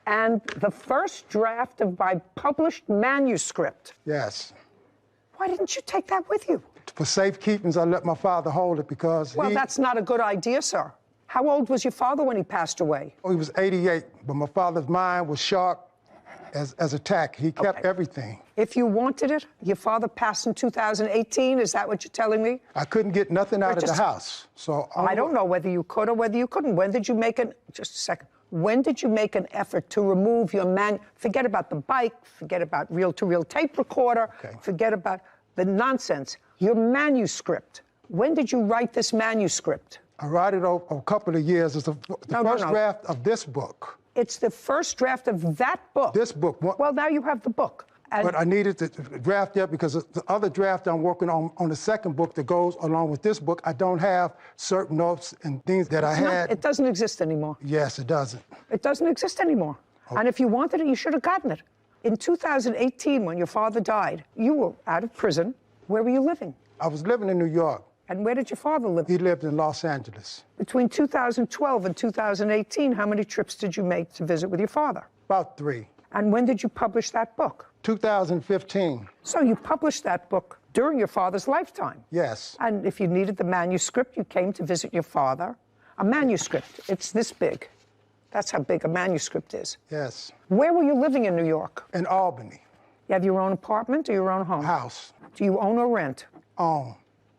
And the first draft of my published manuscript. Yes. Why didn't you take that with you? For safekeeping, I let my father hold it because Well, that's not a good idea, sir. How old was your father when he passed away? He was 88, but my father's mind was sharp as a tack. He kept everything. If you wanted it, your father passed in 2018, is that what you're telling me? I couldn't get nothing out of the house, so... I don't know whether you could or whether you couldn't. When did you make just a second. When did you make an effort to remove your forget about the bike, forget about reel-to-reel tape recorder, forget about the nonsense. Your manuscript. When did you write this manuscript? I wrote it over a couple of years. It's the first draft of this book. It's the first draft of that book? This book. Well, now you have the book. But I needed to draft it because the other draft I'm working on the second book that goes along with this book, I don't have certain notes and things that I had. It doesn't exist anymore. Yes, it doesn't. It doesn't exist anymore. And if you wanted it, you should have gotten it. In 2018, when your father died, you were out of prison. Where were you living? I was living in New York. And where did your father live? He lived in Los Angeles. Between 2012 and 2018, how many trips did you make to visit with your father? About 3. And when did you publish that book? 2015. So you published that book during your father's lifetime? Yes. And if you needed the manuscript, you came to visit your father. A manuscript, it's this big. That's how big a manuscript is. Yes. Where were you living in New York? In Albany. You have your own apartment or your own home? House. Do you own or rent? Own.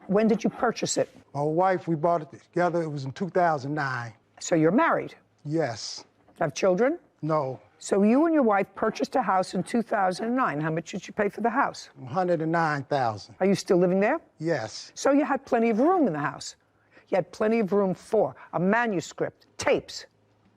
When did you purchase it? My wife, we bought it together. It was in 2009. So you're married? Yes. Have children? No. So you and your wife purchased a house in 2009. How much did you pay for the house? $109,000. Are you still living there? Yes. So you had plenty of room in the house. You had plenty of room for a manuscript, tapes,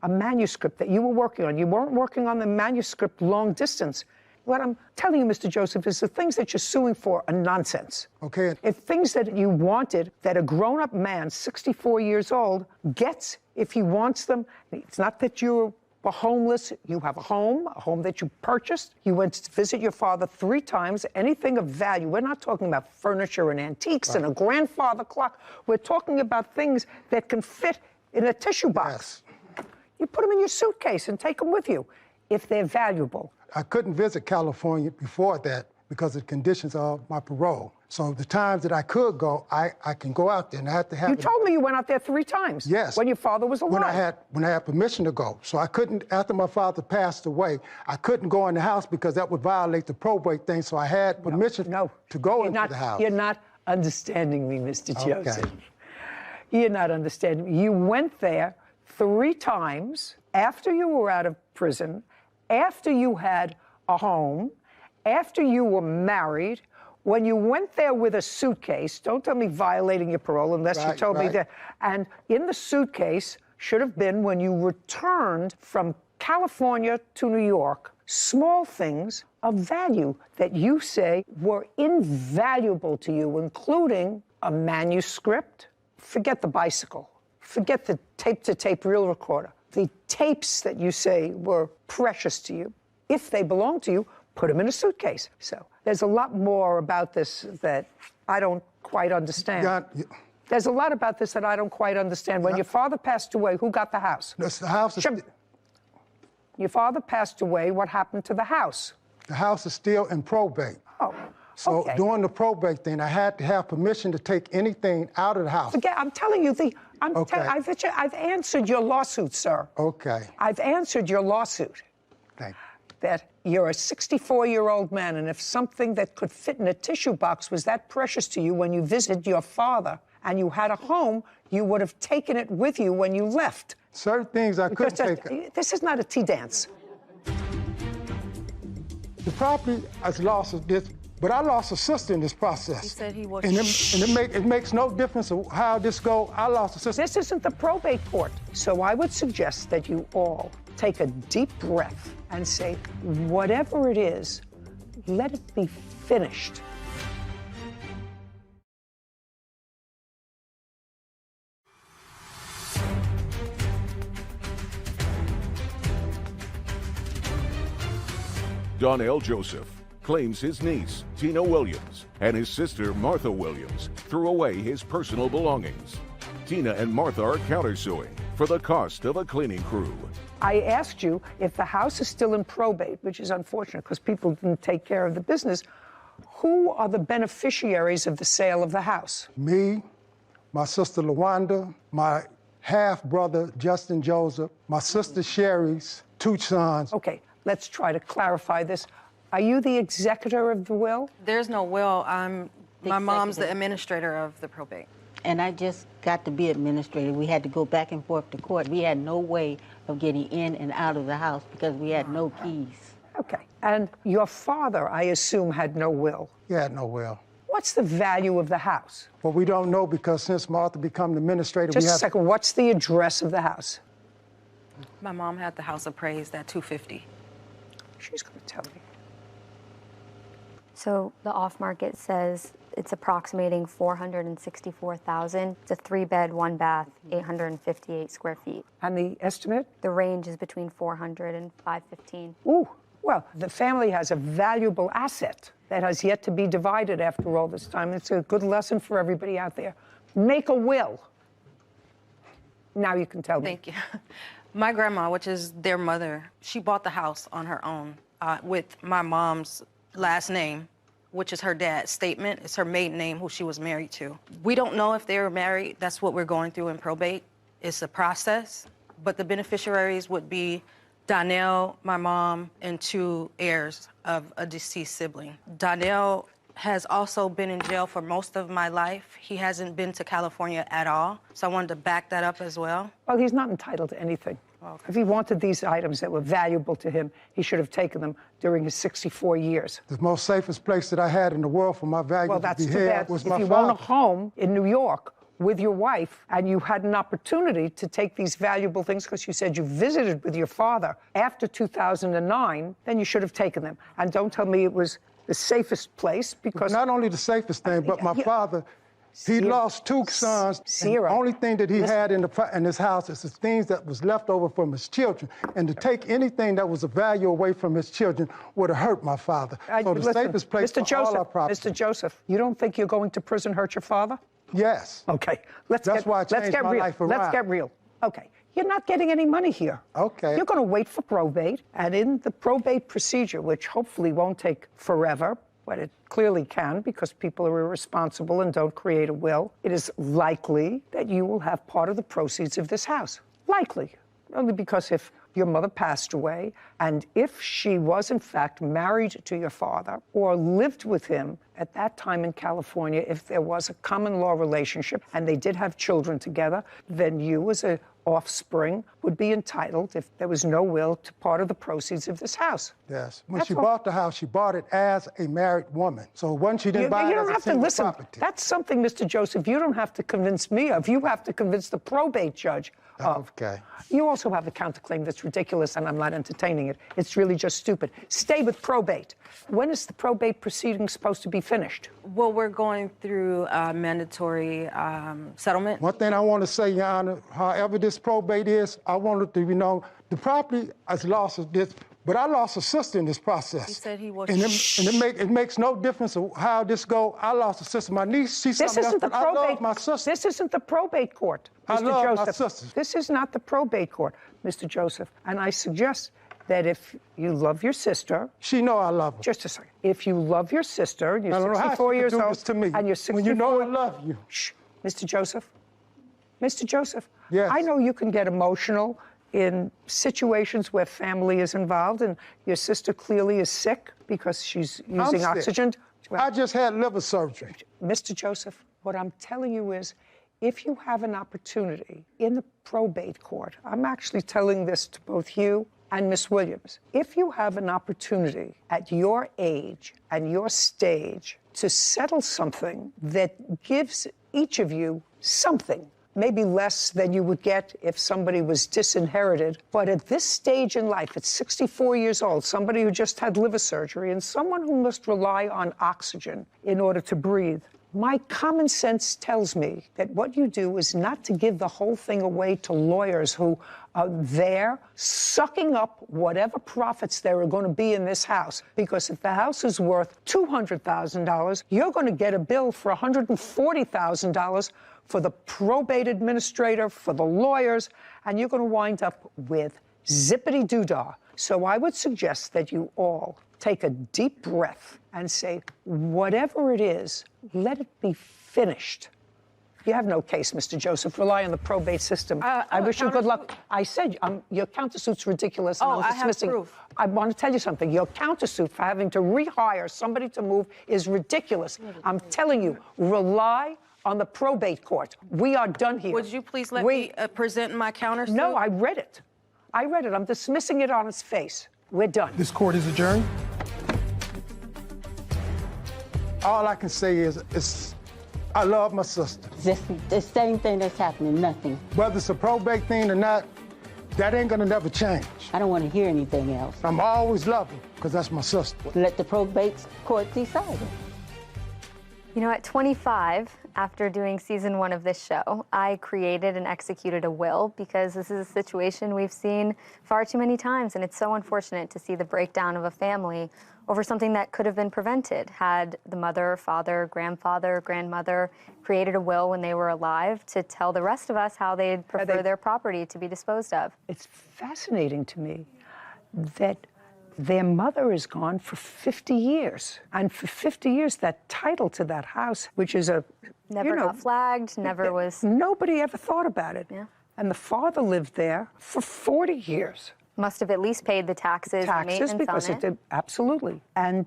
a manuscript that you were working on. You weren't working on the manuscript long distance. What I'm telling you, Mr. Joseph, is the things that you're suing for are nonsense. Okay. If things that you wanted, that a grown-up man, 64 years old, gets if he wants them, it's not that you're homeless, you have a home that you purchased. You went to visit your father 3 times, anything of value. We're not talking about furniture and antiques and a grandfather clock. We're talking about things that can fit in a tissue box. Yes. You put them in your suitcase and take them with you if they're valuable. I couldn't visit California before that because of the conditions of my parole. So the times that I could go, I can go out there, and I had to have... You told me you went out there 3 times. Yes. When your father was alive. When I had permission to go. So I couldn't, after my father passed away, I couldn't go in the house because that would violate the probate thing. So I had permission to go into the house. You're not understanding me, Mr. Joseph. Okay. You're not understanding me. You went there 3 times after you were out of prison, after you had a home, after you were married. When you went there with a suitcase, don't tell me violating your parole unless you told me that. And in the suitcase should have been, when you returned from California to New York, small things of value that you say were invaluable to you, including a manuscript. Forget the bicycle. Forget the tape-to-tape reel recorder. The tapes that you say were precious to you, if they belong to you, put them in a suitcase. So there's a lot more about this that I don't quite understand. There's a lot about this that I don't quite understand. When your father passed away, who got the house? The house is... Your father passed away, what happened to the house? The house is still in probate. Oh, So during the probate thing, I had to have permission to take anything out of the house. Forget, I'm telling you, I've answered your lawsuit, sir. Okay. I've answered your lawsuit. Thank you. That you're a 64-year-old man, and if something that could fit in a tissue box was that precious to you when you visited your father and you had a home, you would have taken it with you when you left. Certain things I couldn't take. This is not a tea dance. The property has lost this, but I lost a sister in this process. He said he was... And it makes no difference of how this goes. I lost a sister. This isn't the probate court. So I would suggest that you all take a deep breath and say, whatever it is, let it be finished. Donnell Joseph claims his niece, Tina Williams, and his sister, Martha Williams, threw away his personal belongings. Tina and Martha are countersuing for the cost of a cleaning crew. I asked you if the house is still in probate, which is unfortunate because people didn't take care of the business. Who are the beneficiaries of the sale of the house? Me, my sister LaWanda, my half-brother Justin Joseph, my sister Sherry's 2 sons. Okay, let's try to clarify this. Are you the executor of the will? There's no will. My mom's the administrator of the probate. And I just got to be administrator. We had to go back and forth to court. We had no way of getting in and out of the house because we had no keys. Okay. And your father, I assume, had no will. He had no will. What's the value of the house? Well, we don't know because since Martha became the administrator, Just we have... a second. What's the address of the house? My mom had the house appraised at $250,000. She's going to tell me. So the off-market says it's approximating $464,000. It's a 3-bed, 1-bath, 858 square feet. And the estimate? The range is between 400 and 515. Ooh, well, the family has a valuable asset that has yet to be divided after all this time. It's a good lesson for everybody out there. Make a will. Now you can tell me. Thank you. My grandma, which is their mother, she bought the house on her own with my mom's last name, which is her dad's statement. It's her maiden name, who she was married to. We don't know if they were married. That's what we're going through in probate. It's a process, but the beneficiaries would be Donnell, my mom, and 2 heirs of a deceased sibling. Donnell has also been in jail for most of my life. He hasn't been to California at all, so I wanted to back that up as well. Well, he's not entitled to anything. Okay. If he wanted these items that were valuable to him, he should have taken them during his 64 years. The most safest place that I had in the world for my valuables to be held was my father. If you own a home in New York with your wife and you had an opportunity to take these valuable things because you said you visited with your father after 2009, then you should have taken them. And don't tell me it was the safest place because... Not only the safest thing, but my father... He lost 2 sons. And the only thing that he had in his house is the things that was left over from his children. And to take anything that was of value away from his children would have hurt my father. So the safest place for all our property. Mr. Joseph, you don't think you're going to prison hurt your father? Yes. Okay. That's why I changed my life around. Let's get real. Okay. You're not getting any money here. Okay. You're going to wait for probate. And in the probate procedure, which hopefully won't take forever, but it clearly can because people are irresponsible and don't create a will, it is likely that you will have part of the proceeds of this house. Likely. Only because if your mother passed away and if she was in fact married to your father or lived with him at that time in California, if there was a common law relationship and they did have children together, then you as a offspring would be entitled, if there was no will, to part of the proceeds of this house. Yes. When she bought the house, she bought it as a married woman. So once she didn't buy it as a single property. That's something, Mr. Joseph, you don't have to convince me of. You have to convince the probate judge of. Okay. You also have a counterclaim that's ridiculous, and I'm not entertaining it. It's really just stupid. Stay with probate. When is the probate proceeding supposed to be finished? Well, we're going through mandatory settlement. One thing I want to say, Your Honor, however this probate is, I wanted to, the property has lost this, but I lost a sister in this process. He said he was. And it makes no difference of how this go. I lost a sister. My niece, she's This something isn't else, the but I probate. love my sister. This isn't the probate court, Mr. I love Joseph. my sisters. This is not the probate court, Mr. Joseph. And I suggest that if you love your sister, she know I love her. Just a second. If you love your sister, and you're I don't know how 64 she years could do old, this to me and you're 64, when you know I love you. Shh, Mr. Joseph. Mr. Joseph. Yes. I know you can get emotional in situations where family is involved, and your sister clearly is sick because she's using oxygen. Well, I just had liver surgery. Mr. Joseph, what I'm telling you is, if you have an opportunity in the probate court, I'm actually telling this to both you and Miss Williams, if you have an opportunity at your age and your stage to settle something that gives each of you something, maybe less than you would get if somebody was disinherited, but at this stage in life, at 64 years old, somebody who just had liver surgery and someone who must rely on oxygen in order to breathe, My common sense tells me that what you do is not to give the whole thing away to lawyers who are there sucking up whatever profits there are going to be in this house. Because if the house is worth $200,000, you're going to get a bill for $140,000 for the probate administrator, for the lawyers, and you're going to wind up with zippity-doo-dah. So I would suggest that you all take a deep breath and say, whatever it is, let it be finished. You have no case, Mr. Joseph. Rely on the probate system. I wish you good luck. I said your countersuit's ridiculous. And I'm dismissing. I have proof. I want to tell you something. Your countersuit for having to rehire somebody to move is ridiculous. I'm telling you, rely on the probate court. We are done here. Would you please let me present my countersuit? No, I read it. I read it. I'm dismissing it on its face. We're done. This court is adjourned. All I can say is I love my sister. Just the same thing that's happening, nothing. Whether it's a probate thing or not, that ain't gonna never change. I don't want to hear anything else. I'm always love her, because that's my sister. Let the probate court decide it. You know, at 25, after doing season 1 of this show, I created and executed a will because this is a situation we've seen far too many times, and it's so unfortunate to see the breakdown of a family over something that could have been prevented had the mother, father, grandfather, grandmother created a will when they were alive to tell the rest of us how they'd prefer their property to be disposed of. It's fascinating to me that their mother is gone for 50 years. And for 50 years, that title to that house, which is Never got flagged, never was... Nobody ever thought about it. Yeah. And the father lived there for 40 years. Must have at least paid the taxes and maintenance because on it did, absolutely. And